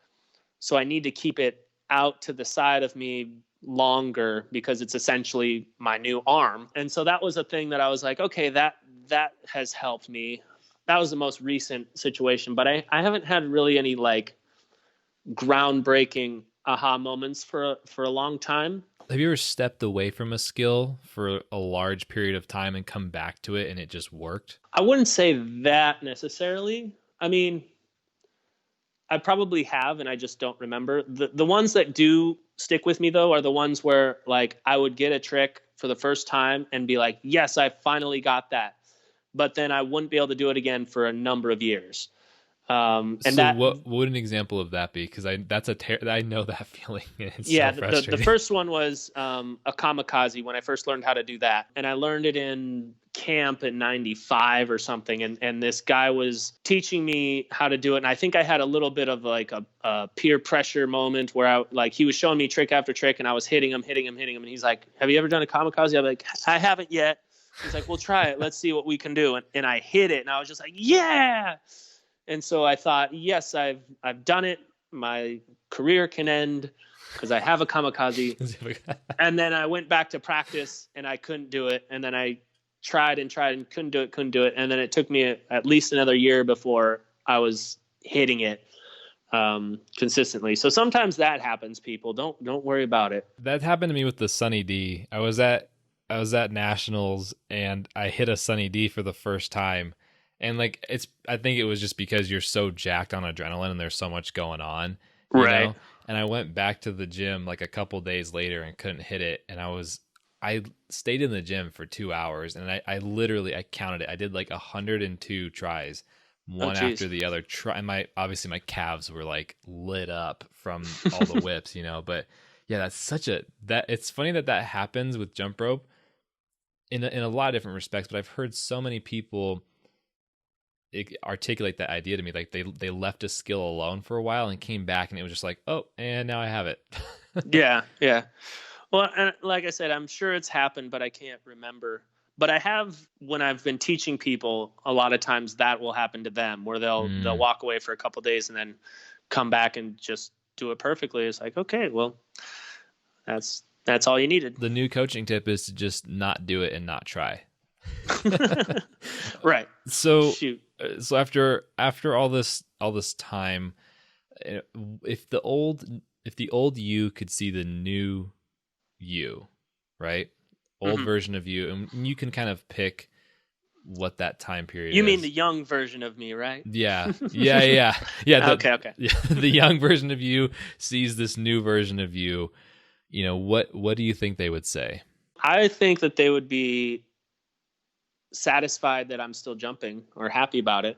So I need to keep it out to the side of me longer, because it's essentially my new arm. And so that was a thing that I was like, okay, that has helped me. That was the most recent situation, but I haven't had really any like groundbreaking aha moments for a long time. Have you ever stepped away from a skill for a large period of time and come back to it and it just worked? I wouldn't say that necessarily. I mean, I probably have, and I just don't remember. The ones that do stick with me, though, are the ones where, like, I would get a trick for the first time and be like, yes, I finally got that. But then I wouldn't be able to do it again for a number of years. And So that, what would an example of that be? Because I know that feeling. It's yeah, so the frustrating. first one was a kamikaze when I first learned how to do that. And I learned it in camp in 95 or something. And this guy was teaching me how to do it. And I think I had a little bit of like a peer pressure moment where he was showing me trick after trick and I was hitting him. And he's like, have you ever done a kamikaze? I'm like, I haven't yet. He's like, well, try it. Let's see what we can do. And I hit it and I was just like, yeah. And so I thought, yes, I've done it. My career can end because I have a kamikaze. And then I went back to practice and I couldn't do it. And then I tried and couldn't do it. And then it took me at least another year before I was hitting it consistently. So sometimes that happens, people. Don't worry about it. That happened to me with the Sunny D. I was at nationals and I hit a Sunny D for the first time. And like, I think it was just because you're so jacked on adrenaline and there's so much going on, you know? And I went back to the gym like a couple days later and couldn't hit it. And I stayed in the gym for 2 hours and I literally, I counted it. I did like 102 tries, one after the other. Obviously my calves were like lit up from all the whips, you know, but yeah, that's it's funny that happens with jump rope in a lot of different respects, but I've heard so many people articulate that idea to me, like they left a skill alone for a while and came back and it was just like, oh, and now I have it. Yeah Well, and like I said, I'm sure it's happened, but I can't remember. But I have, when I've been teaching people, a lot of times that will happen to them where they'll walk away for a couple of days and then come back and just do it perfectly. It's like, okay, well, that's all you needed. The new coaching tip is to just not do it and not try. Right. So after all this time, if the old you could see the new you, right? Old version of you, and you can kind of pick what that time period You is. mean the young version of me, right? Yeah. Okay. The young version of you sees this new version of you. You know, what do you think they would say? I think that they would be satisfied that I'm still jumping or happy about it.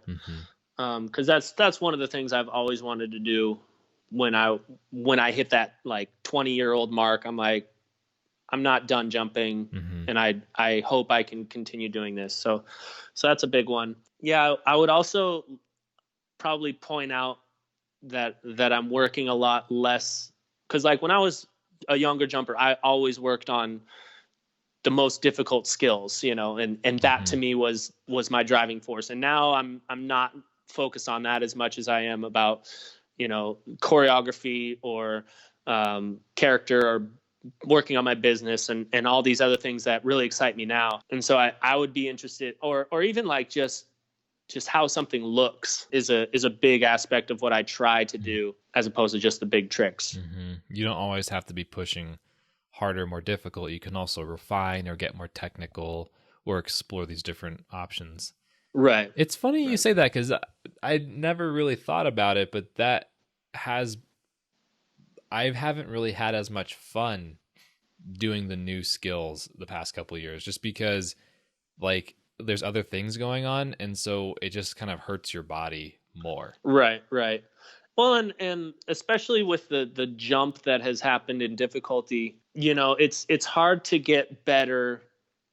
Because that's one of the things I've always wanted to do. When I hit that like 20-year-old mark, I'm like, I'm not done jumping, and I hope I can continue doing this. So that's a big one. Yeah, I would also probably point out that I'm working a lot less, because like when I was a younger jumper, I always worked on the most difficult skills, you know, and that to me was my driving force. And now I'm not focused on that as much as I am about, you know, choreography or character or working on my business and all these other things that really excite me now. And so I would be interested, or even like just how something looks is a big aspect of what I try to do, as opposed to just the big tricks. You don't always have to be pushing harder, more difficult. You can also refine or get more technical or explore these different options. Right. It's funny you say that, because I never really thought about it, but I haven't really had as much fun doing the new skills the past couple of years, just because like there's other things going on, and so it just kind of hurts your body more. Right. Well, and especially with the jump that has happened in difficulty, you know, it's hard to get better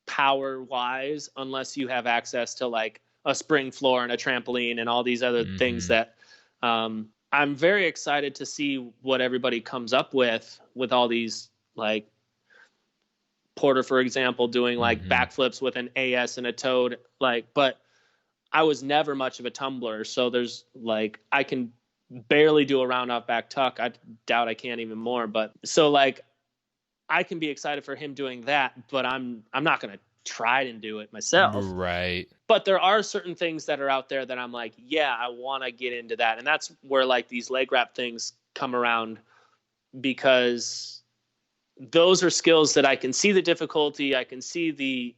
power wise unless you have access to like a spring floor and a trampoline and all these other things that I'm very excited to see what everybody comes up with all these, like Porter, for example, doing like backflips with an AS and a toad, like, but I was never much of a tumbler. So there's like, I can barely do a round off back tuck. I doubt I can even more, but so like I can be excited for him doing that, but I'm not going to try and do it myself. Right. But there are certain things that are out there that I'm like, yeah, I want to get into that. And that's where like these leg wrap things come around, because those are skills that I can see the difficulty. I can see the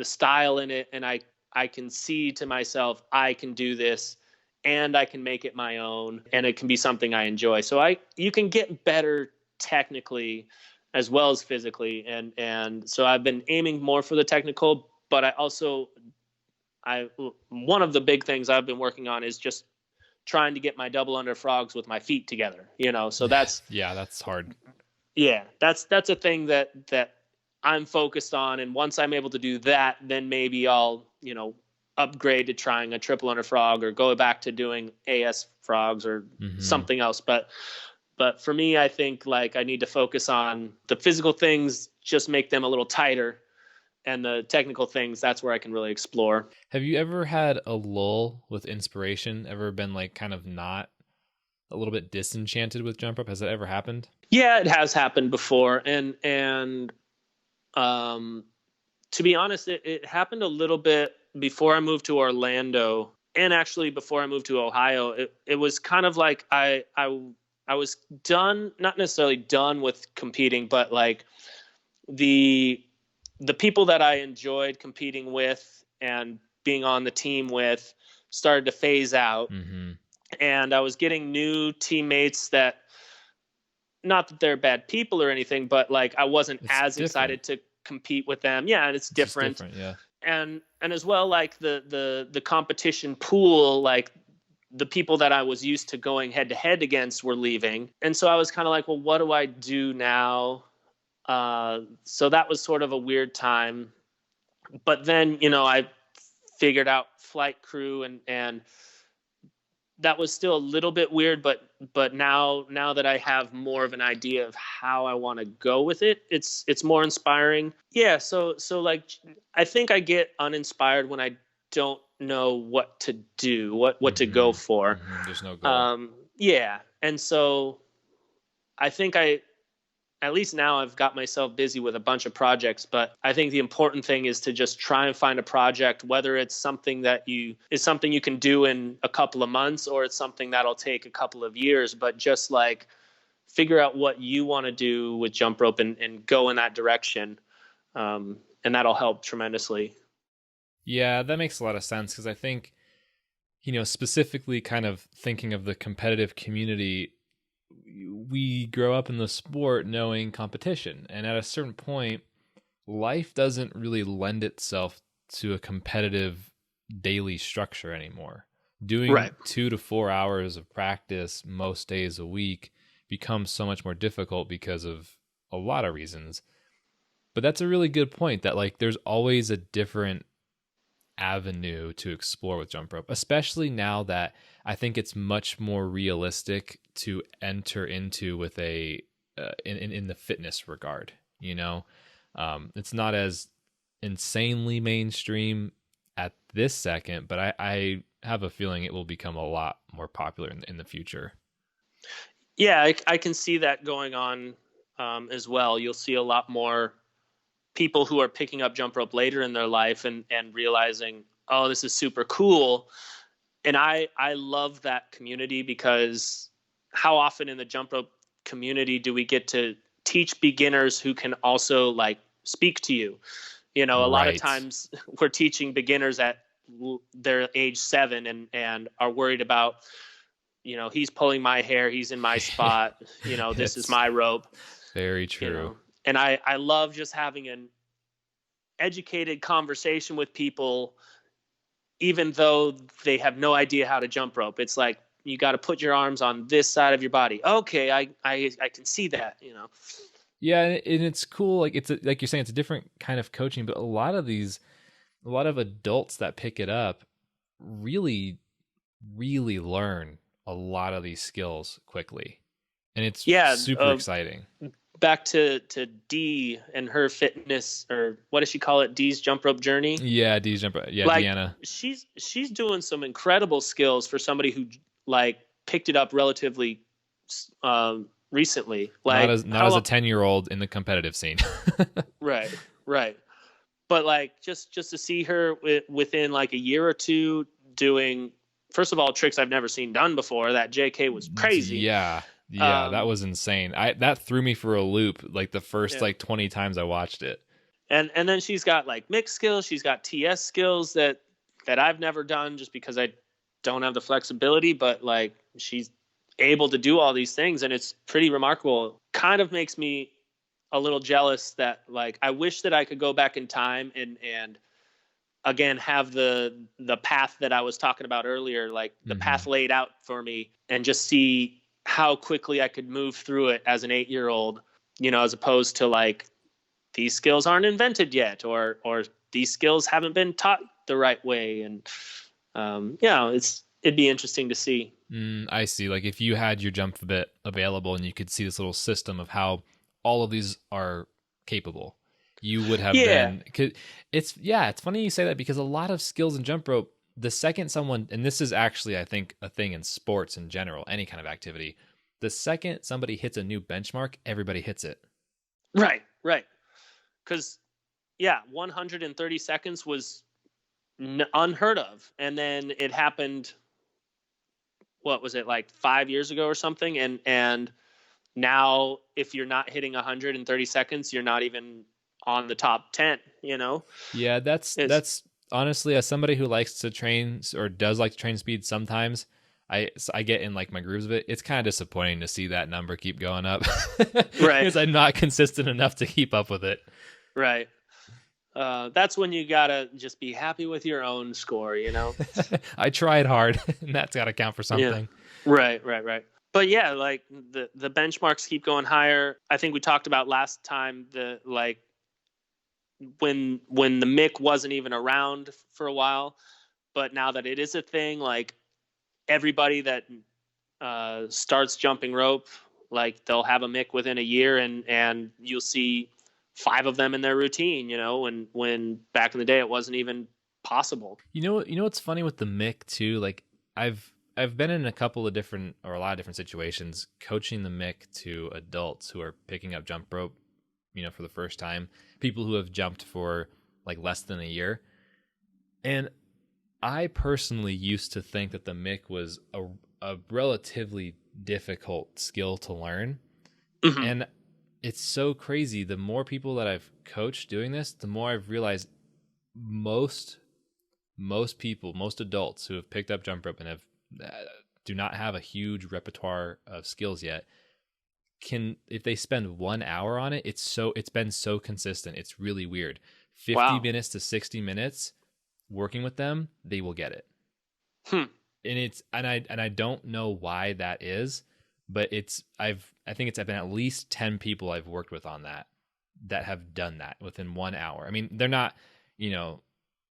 style in it. And I can see to myself, I can do this and I can make it my own, and it can be something I enjoy. So you can get better technically as well as physically. And so I've been aiming more for the technical, but one of the big things I've been working on is just trying to get my double under frogs with my feet together, so that's that's hard. That's a thing that I'm focused on. And once I'm able to do that, then maybe I'll, upgrade to trying a triple under frog or go back to doing AS frogs or something else. But for me, I think like I need to focus on the physical things, just make them a little tighter, and the technical things, that's where I can really explore. Have you ever had a lull with inspiration? Ever been like kind of not a little bit disenchanted with jump rope? Has that ever happened? Yeah, it has happened before. And to be honest, it happened a little bit before I moved to Orlando, and actually before I moved to Ohio. It was kind of like I was done, not necessarily done with competing, but like the people that I enjoyed competing with and being on the team with started to phase out. And I was getting new teammates that, not that they're bad people or anything, but like I wasn't as excited to compete with them. Yeah, and it's different. Yeah. And as well, like the competition pool, like the people that I was used to going head to head against were leaving. And so I was kind of like, well, what do I do now? So that was sort of a weird time. But then, I figured out flight crew, and that was still a little bit weird, but now that I have more of an idea of how I want to go with it, it's more inspiring. Yeah, so like I think I get uninspired when I don't know what to do, what to go for. There's no goal. Yeah, and so I think at least now I've got myself busy with a bunch of projects, but I think the important thing is to just try and find a project, whether it's something that you can do in a couple of months or it's something that'll take a couple of years, but just like figure out what you want to do with jump rope and go in that direction. And that'll help tremendously. Yeah, that makes a lot of sense, because I think, specifically kind of thinking of the competitive community, we grow up in the sport knowing competition, and at a certain point life doesn't really lend itself to a competitive daily structure anymore. Doing 2 to 4 hours of practice most days a week becomes so much more difficult because of a lot of reasons. But that's a really good point, that like there's always a different avenue to explore with jump rope, especially now that I think it's much more realistic to enter into with a in the fitness regard. It's not as insanely mainstream at this second, but I have a feeling it will become a lot more popular in the future. Yeah, I can see that going on as well. You'll see a lot more people who are picking up jump rope later in their life and realizing, oh, this is super cool. And I love that community, because how often in the jump rope community do we get to teach beginners who can also like speak to you? A lot of times we're teaching beginners at their age 7 and are worried about, he's pulling my hair, he's in my spot, this is my rope. Very true. And I love just having an educated conversation with people, even though they have no idea how to jump rope. It's like, you got to put your arms on this side of your body. Okay, I can see that, Yeah, and it's cool. Like like you're saying, it's a different kind of coaching, but a lot of adults that pick it up really, really learn a lot of these skills quickly, and it's super exciting. Back to Dee and her fitness, or what does she call it? Dee's jump rope journey. Yeah, Dee's jump rope. Yeah, like, Deanna. She's doing some incredible skills for somebody who like picked it up relatively recently. Like not as a 10-year-old in the competitive scene. Right. But like just to see her within like a year or two doing, first of all, tricks I've never seen done before. That JK was crazy. Yeah, that was insane. That threw me for a loop like the first like 20 times I watched it. And then she's got like mixed skills. She's got TS skills that I've never done just because I don't have the flexibility, but like she's able to do all these things, and it's pretty remarkable. Kind of makes me a little jealous that like I wish that I could go back in time and again have the path that I was talking about earlier, like the path laid out for me, and just see how quickly I could move through it as an 8-year-old, as opposed to like these skills aren't invented yet, or these skills haven't been taught the right way. And it'd be interesting to see. I see. Like if you had your jump bit available and you could see this little system of how all of these are capable, you would have been. It's funny you say that, because a lot of skills in jump rope, the second someone, and this is actually, I think, a thing in sports in general, any kind of activity, the second somebody hits a new benchmark, everybody hits it. Right. Because 130 seconds was unheard of, and then it happened. What was it, like 5 years ago or something? And now, if you're not hitting 130 seconds, you're not even on the top 10. Yeah, that's honestly, as somebody who likes to train or does like to train speed, sometimes I get in like my grooves of it. It's kind of disappointing to see that number keep going up, right? Because I'm not consistent enough to keep up with it. Right. That's when you gotta just be happy with your own score, I tried hard, and that's gotta count for something. Yeah. Right. But yeah, like the benchmarks keep going higher. I think we talked about last time when the MIC wasn't even around for a while, but now that it is a thing, like everybody that starts jumping rope, like they'll have a MIC within a year, and you'll see 5 of them in their routine, when back in the day it wasn't even possible. What's funny with the MIC too? Like I've been in a lot of different situations coaching the MIC to adults who are picking up jump rope, for the first time, people who have jumped for like less than a year. And I personally used to think that the MIC was a relatively difficult skill to learn. And it's so crazy. The more people that I've coached doing this, the more I've realized most adults who have picked up jump rope and do not have a huge repertoire of skills yet, if they spend 1 hour on it, it's been so consistent. It's really weird. 50 minutes to 60 minutes working with them, they will get it. And I don't know why that is, but I think it's been at least 10 people I've worked with on that have done that within 1 hour. I mean, they're not,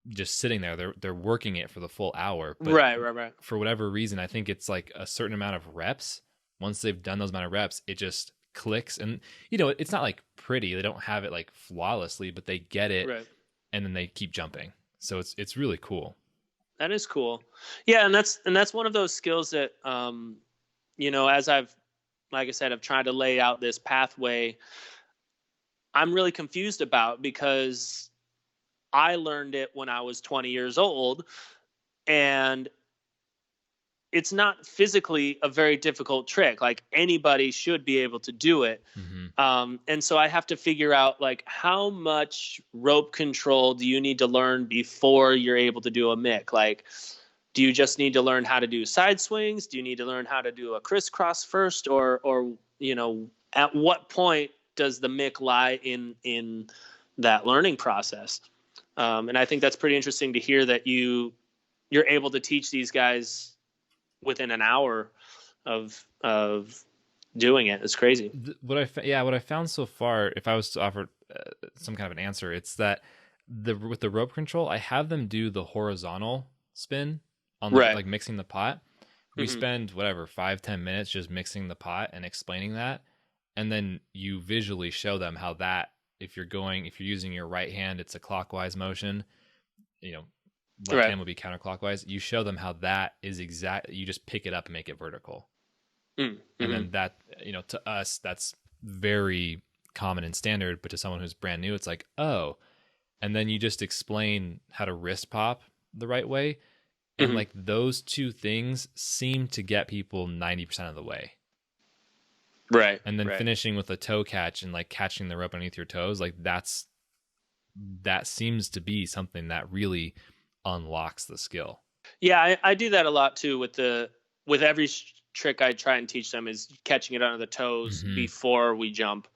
just sitting there. They're working it for the full hour. But right. For whatever reason, I think it's like a certain amount of reps. Once they've done those amount of reps, it just clicks. And, it's not like pretty. They don't have it like flawlessly, but they get it. Right. And then they keep jumping. So it's really cool. That is cool. Yeah. And that's one of those skills that, as like I said, I've tried to lay out this pathway, I'm really confused about, because I learned it when I was 20 years old, and it's not physically a very difficult trick. Like anybody should be able to do it. And so I have to figure out like how much rope control do you need to learn before you're able to do a MIC? Like, do you just need to learn how to do side swings? Do you need to learn how to do a crisscross first? Or at what point does the MIC lie in that learning process? And I think that's pretty interesting to hear that you're able to teach these guys within an hour of doing it. It's crazy. What I found so far, if I was to offer some kind of an answer, it's that with the rope control, I have them do the horizontal spin on like mixing the pot. We spend 5-10 minutes just mixing the pot and explaining that, and then you visually show them how that, if you're using your right hand, it's a clockwise motion, left hand would be counterclockwise. You show them how that is you just pick it up and make it vertical. And then that, to us, that's very common and standard, but to someone who's brand new, it's like, oh, and then you just explain how to wrist pop the right way. And like those two things seem to get people 90% of the way. Right. And then finishing with a toe catch and like catching the rope underneath your toes, like that seems to be something that really unlocks the skill. Yeah, I do that a lot too with every trick I try and teach them, is catching it under the toes before we jump.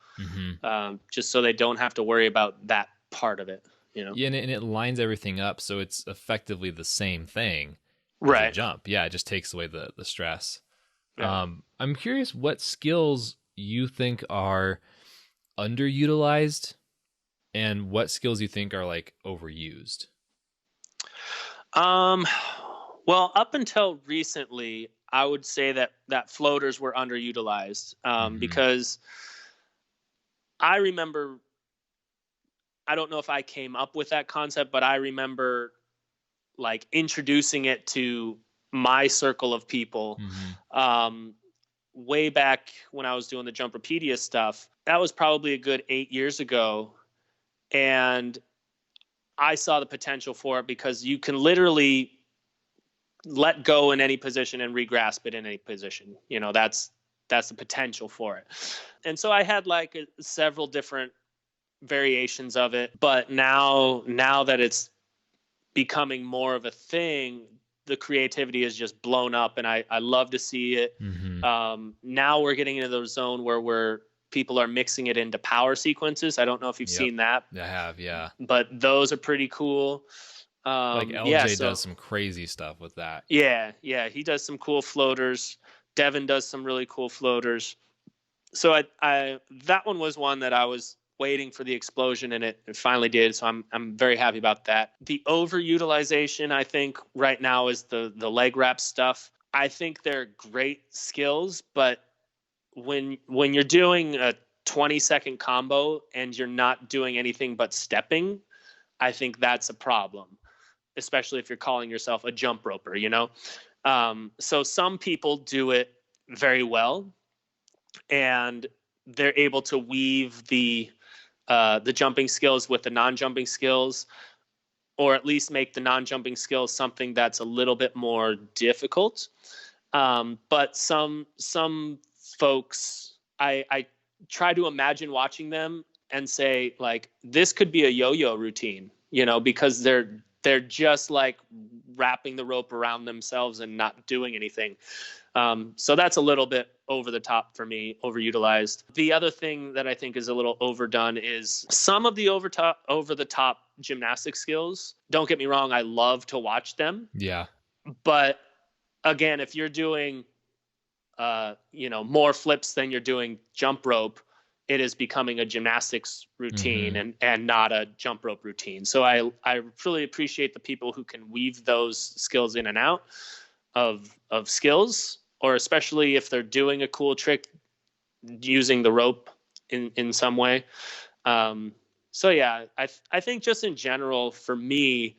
just so they don't have to worry about that part of it, you know? Yeah, and it lines everything up so it's effectively the same thing as a Right. jump. Yeah, it just takes away the stress. Yeah. I'm curious what skills you think are underutilized and what skills you think are like overused. Well, up until recently, I would say that floaters were underutilized, because I remember, I don't know if I came up with that concept, but I remember like introducing it to my circle of people, um, way back when I was doing the Jumperpedia stuff. That was probably a good 8 years ago. And I saw the potential for it because you can literally let go in any position and regrasp it in any position. You know, that's the potential for it. And so I had like several different variations of it, but now that it's becoming more of a thing, the creativity is just blown up, and I love to see it. Now we're getting into the zone where people are mixing it into power sequences. I don't know if you've seen that. I have, yeah. But those are pretty cool. Like LJ does some crazy stuff with that. Yeah, he does some cool floaters. Devin does some really cool floaters. So I that one was one that I was waiting for the explosion, and it finally did. So I'm very happy about that. The overutilization, I think, right now is the leg wrap stuff. I think they're great skills, but when you're doing a 20-second combo and you're not doing anything but stepping, I think that's a problem, especially if you're calling yourself a jump roper, you know? So some people do it very well, and they're able to weave the jumping skills with the non-jumping skills, or at least make the non-jumping skills something that's a little bit more difficult. But some folks, I try to imagine watching them and say, like, this could be a yo-yo routine, you know, because they're just like wrapping the rope around themselves and not doing anything. So that's a little bit over the top for me, overutilized. The other thing that I think is a little overdone is some of the over the top gymnastic skills. Don't get me wrong, I love to watch them. Yeah. But again, if you're doing more flips than you're doing jump rope, it is becoming a gymnastics routine and not a jump rope routine. So I really appreciate the people who can weave those skills in and out of skills, or especially if they're doing a cool trick using the rope in some way. So yeah, I think just in general, for me,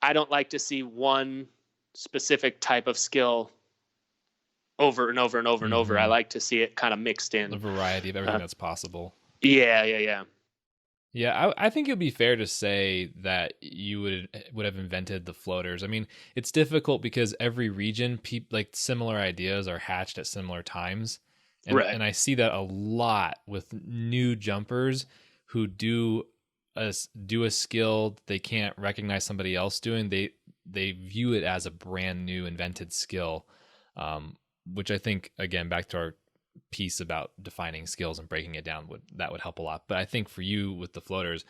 I don't like to see one specific type of skill over and over and over and over. I like to see it kind of mixed in. A variety of everything that's possible. Yeah. Yeah, I think it would be fair to say that you would have invented the floaters. I mean, it's difficult because every region, like similar ideas are hatched at similar times. And, right. And I see that a lot with new jumpers who do a skill they can't recognize somebody else doing. They view it as a brand new invented skill, which I think, again, back to our piece about defining skills and breaking it down, would help a lot. But I think for you with the floaters,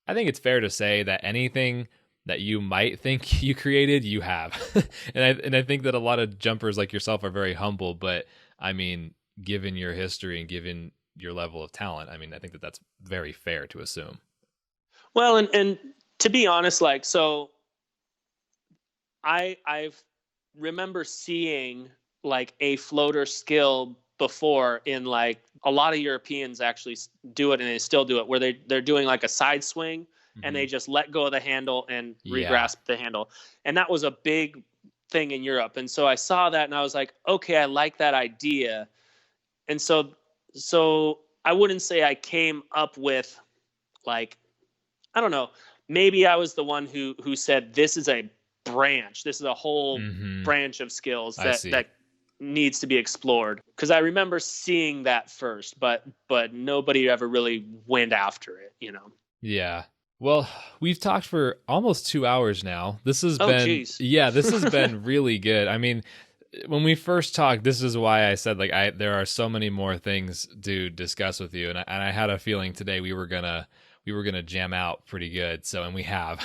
I think it's fair to say that anything that you might think you created, you have. and I think that a lot of jumpers like yourself are very humble, but I mean, given your history and given your level of talent, I mean, I think that that's very fair to assume. Well, and to be honest, like, so I remember seeing like a floater skill before in like a lot of Europeans actually do it, and they still do it, where they're doing like a side swing and they just let go of the handle and regrasp the handle. And that was a big thing in Europe. And so I saw that and I was like, okay, I like that idea. And so I wouldn't say I came up with, like, I don't know, maybe I was the one who said, this is a branch. This is a whole branch of skills that needs to be explored. Because I remember seeing that first, but nobody ever really went after it, you know? Yeah. Well, we've talked for almost 2 hours now. This has this has been really good. I mean, when we first talked, this is why I said like there are so many more things to discuss with you, and I had a feeling today we were gonna jam out pretty good. So, and we have.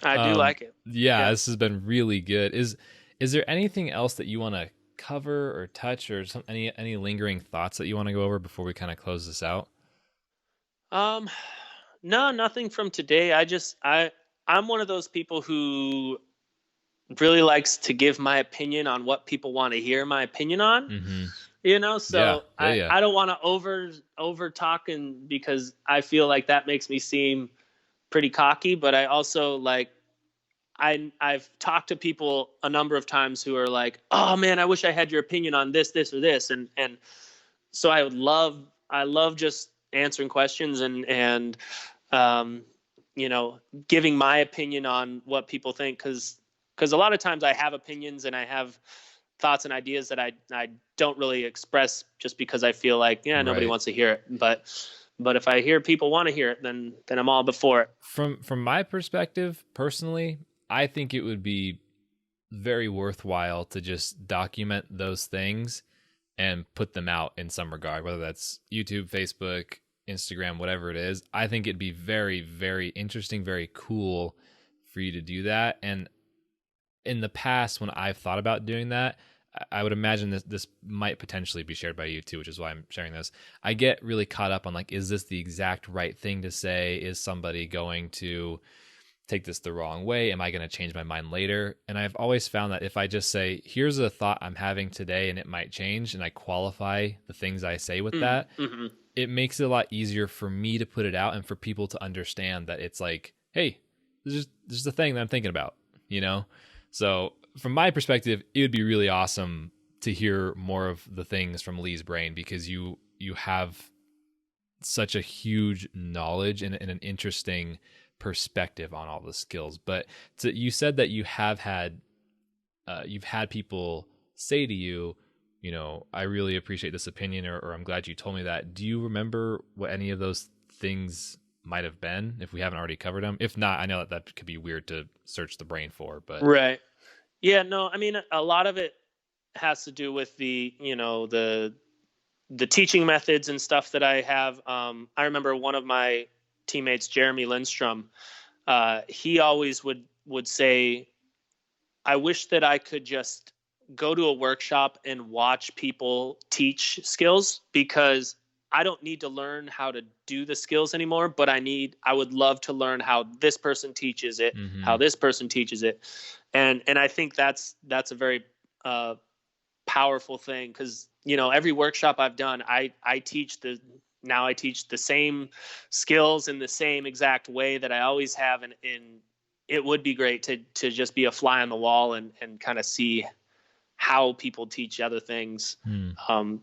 I do like it. Yeah, this has been really good. Is there anything else that you want to cover or touch, or any lingering thoughts that you want to go over before we kind of close this out? No, nothing from today. I'm one of those people who really likes to give my opinion on what people want to hear my opinion on. Mm-hmm. So yeah. I don't want to over talk, and because I feel like that makes me seem pretty cocky, but I also like I've talked to people a number of times who are like, "Oh man, I wish I had your opinion on this, or this," and so I love just answering questions and um, giving my opinion on what people think, because a lot of times I have opinions and I have thoughts and ideas that I don't really express just because I feel like nobody wants to hear it, but if I hear people want to hear it, then I'm all before it. From my perspective, personally, I think it would be very worthwhile to just document those things and put them out in some regard, whether that's YouTube, Facebook, Instagram, whatever it is. I think it'd be very, very interesting, very cool for you to do that. And in the past, when I've thought about doing that, I would imagine this might potentially be shared by you too, which is why I'm sharing this. I get really caught up on like, is this the exact right thing to say? Is somebody going to take this the wrong way? Am I going to change my mind later? And I've always found that if I just say, here's a thought I'm having today and it might change, and I qualify the things I say with that, it makes it a lot easier for me to put it out and for people to understand that it's like, hey, this is the thing that I'm thinking about, So from my perspective, it would be really awesome to hear more of the things from Lee's brain, because you have such a huge knowledge and an interesting perspective on all the skills. But you said that you have had you've had people say to you, I really appreciate this opinion, or I'm glad you told me that. Do you remember what any of those things might have been, if we haven't already covered them? If not, I know that could be weird to search the brain for, but right. Yeah, no, I mean, a lot of it has to do with the teaching methods and stuff that I have. I remember one of my teammates, Jeremy Lindstrom, he always would say, I wish that I could just go to a workshop and watch people teach skills, because I don't need to learn how to do the skills anymore, but I would love to learn how this person teaches it, how this person teaches it. And I think that's a very powerful thing, because every workshop I've done, I teach the same skills in the same exact way that I always have, and it would be great to just be a fly on the wall and kind of see how people teach other things,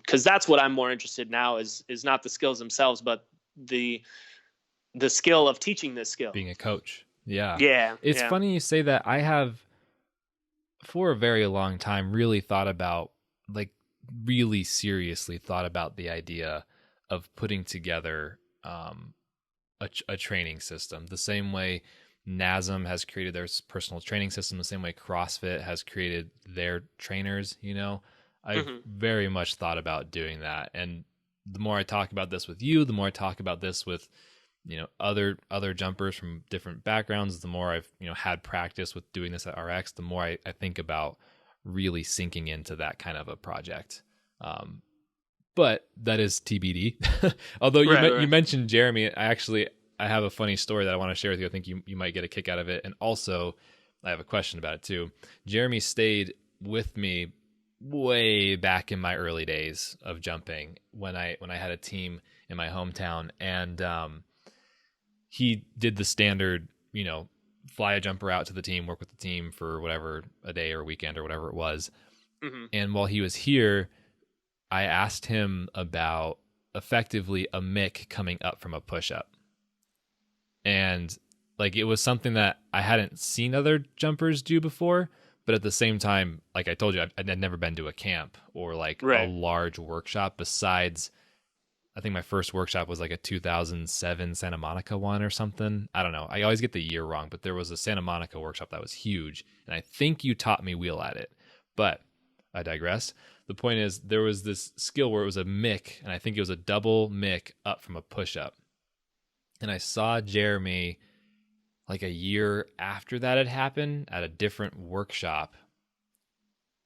because that's what I'm more interested in now, is not the skills themselves, but the skill of teaching this skill, being a coach. It's funny you say that. I have for a very long time really thought about, like really seriously thought about the idea of putting together a training system, the same way NASM has created their personal training system, the same way CrossFit has created their trainers. I've very much thought about doing that. And the more I talk about this with you, the more I talk about this with other jumpers from different backgrounds, the more I've had practice with doing this at RX, the more I think about really sinking into that kind of a project. But that is TBD. Although you mentioned Jeremy, I have a funny story that I want to share with you. I think you might get a kick out of it. And also, I have a question about it too. Jeremy stayed with me way back in my early days of jumping, when I had a team in my hometown, and he did the standard, fly a jumper out to the team, work with the team for whatever, a day or a weekend or whatever it was. And while he was here, I asked him about effectively a mick coming up from a push-up. And like, it was something that I hadn't seen other jumpers do before, but at the same time, like I told you, I'd never been to a camp or like a large workshop besides, I think my first workshop was like a 2007 Santa Monica one or something. I don't know. I always get the year wrong, but there was a Santa Monica workshop that was huge. And I think you taught me wheel at it. But I digress. The point is, there was this skill where it was a mick, and I think it was a double mick up from a push-up. And I saw Jeremy like a year after that had happened at a different workshop.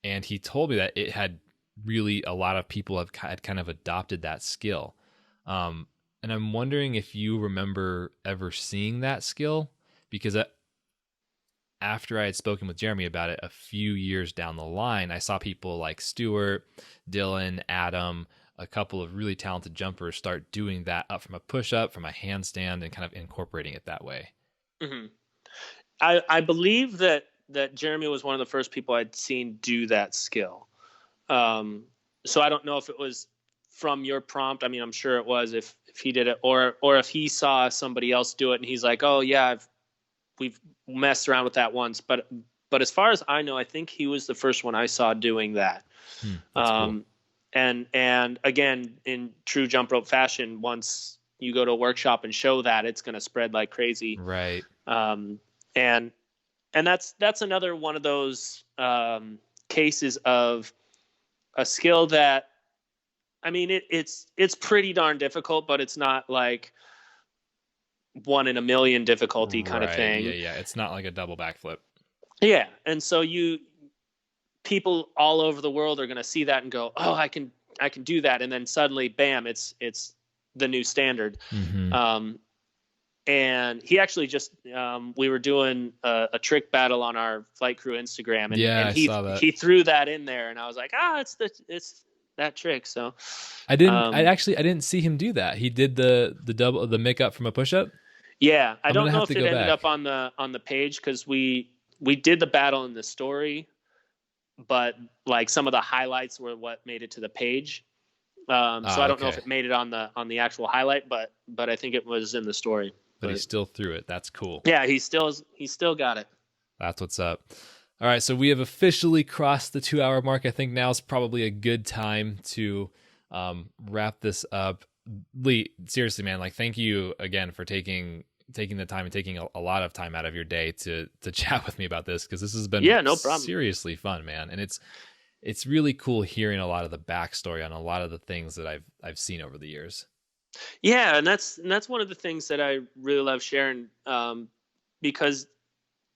And he told me that it had really, a lot of people had kind of adopted that skill. And I'm wondering if you remember ever seeing that skill, because after I had spoken with Jeremy about it a few years down the line, I saw people like Stuart, Dylan, Adam, a couple of really talented jumpers start doing that up from a push-up, from a handstand, and kind of incorporating it that way. Mm-hmm. I believe that Jeremy was one of the first people I'd seen do that skill. So I don't know if it was from your prompt. I mean, I'm sure it was if he did it, or if he saw somebody else do it and he's like, oh yeah, we've messed around with that once. But as far as I know, I think he was the first one I saw doing that. That's cool. And again, in true jump rope fashion, once you go to a workshop and show that, it's going to spread like crazy. Right. And that's another one of those cases of a skill that, I mean, it's pretty darn difficult, but it's not like 1 in a million difficulty kind of thing. Yeah. It's not like a double backflip. Yeah. And so people all over the world are going to see that and go, oh, I can do that. And then suddenly, bam, it's the new standard. Mm-hmm. And he actually just, we were doing a trick battle on our flight crew Instagram, and I saw that. He threw that in there, and I was like, it's that trick. So I didn't see him do that. He did the mick up from a push up. Yeah. I don't know if it ended up on the page, because we did the battle in the story, but like some of the highlights were what made it to the page. So I don't know if it made it on the actual highlight, but I think it was in the story. But he still threw it. That's cool. Yeah, he still got it. That's what's up. All right, so we have officially crossed the 2-hour mark. I think now is probably a good time to wrap this up. Lee, seriously, man, like, thank you again for taking the time and taking a lot of time out of your day to chat with me about this, because this has been no problem. Seriously fun, man. And it's really cool hearing a lot of the backstory on a lot of the things that I've seen over the years. Yeah, and that's one of the things that I really love sharing, because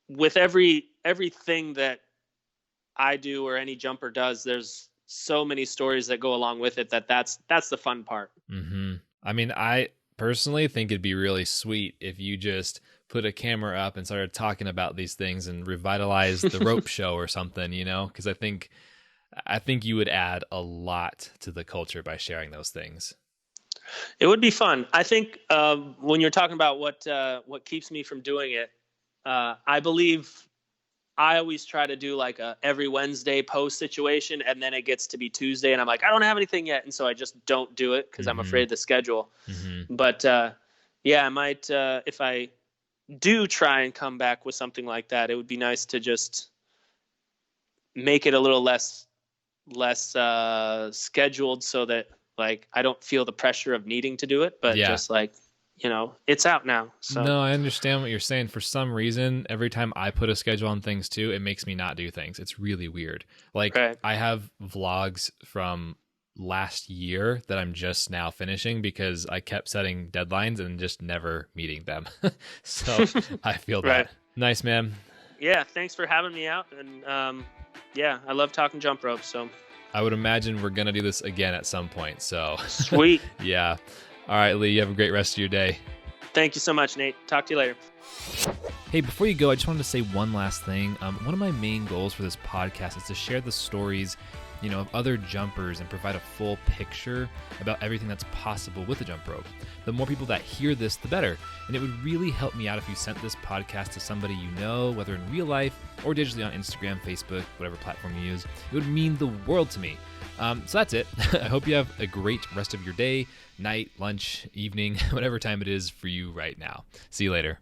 with everything that I do or any jumper does, there's so many stories that go along with it that's the fun part. Mm-hmm. I mean, I personally think it'd be really sweet if you just put a camera up and started talking about these things and revitalize the rope show or something, because I think you would add a lot to the culture by sharing those things. It would be fun. I think when you're talking about what keeps me from doing it, I believe I always try to do like a every Wednesday post situation, and then it gets to be Tuesday and I'm like, I don't have anything yet. And so I just don't do it because I'm afraid of the schedule. Mm-hmm. But I might, if I do try and come back with something like that, it would be nice to just make it a little less scheduled, so that like I don't feel the pressure of needing to do it, but just like, it's out now. So no, I understand what you're saying. For some reason, every time I put a schedule on things too, it makes me not do things. It's really weird. Like, I have vlogs from last year that I'm just now finishing because I kept setting deadlines and just never meeting them. So I feel that. Nice, man. Yeah, thanks for having me out. And I love talking jump rope. So I would imagine we're going to do this again at some point. So sweet. Yeah. All right, Lee, you have a great rest of your day. Thank you so much, Nate. Talk to you later. Hey, before you go, I just wanted to say one last thing. One of my main goals for this podcast is to share the stories, of other jumpers and provide a full picture about everything that's possible with the jump rope. The more people that hear this, the better. And it would really help me out if you sent this podcast to somebody you know, whether in real life or digitally on Instagram, Facebook, whatever platform you use. It would mean the world to me. So that's it. I hope you have a great rest of your day, night, lunch, evening, whatever time it is for you right now. See you later.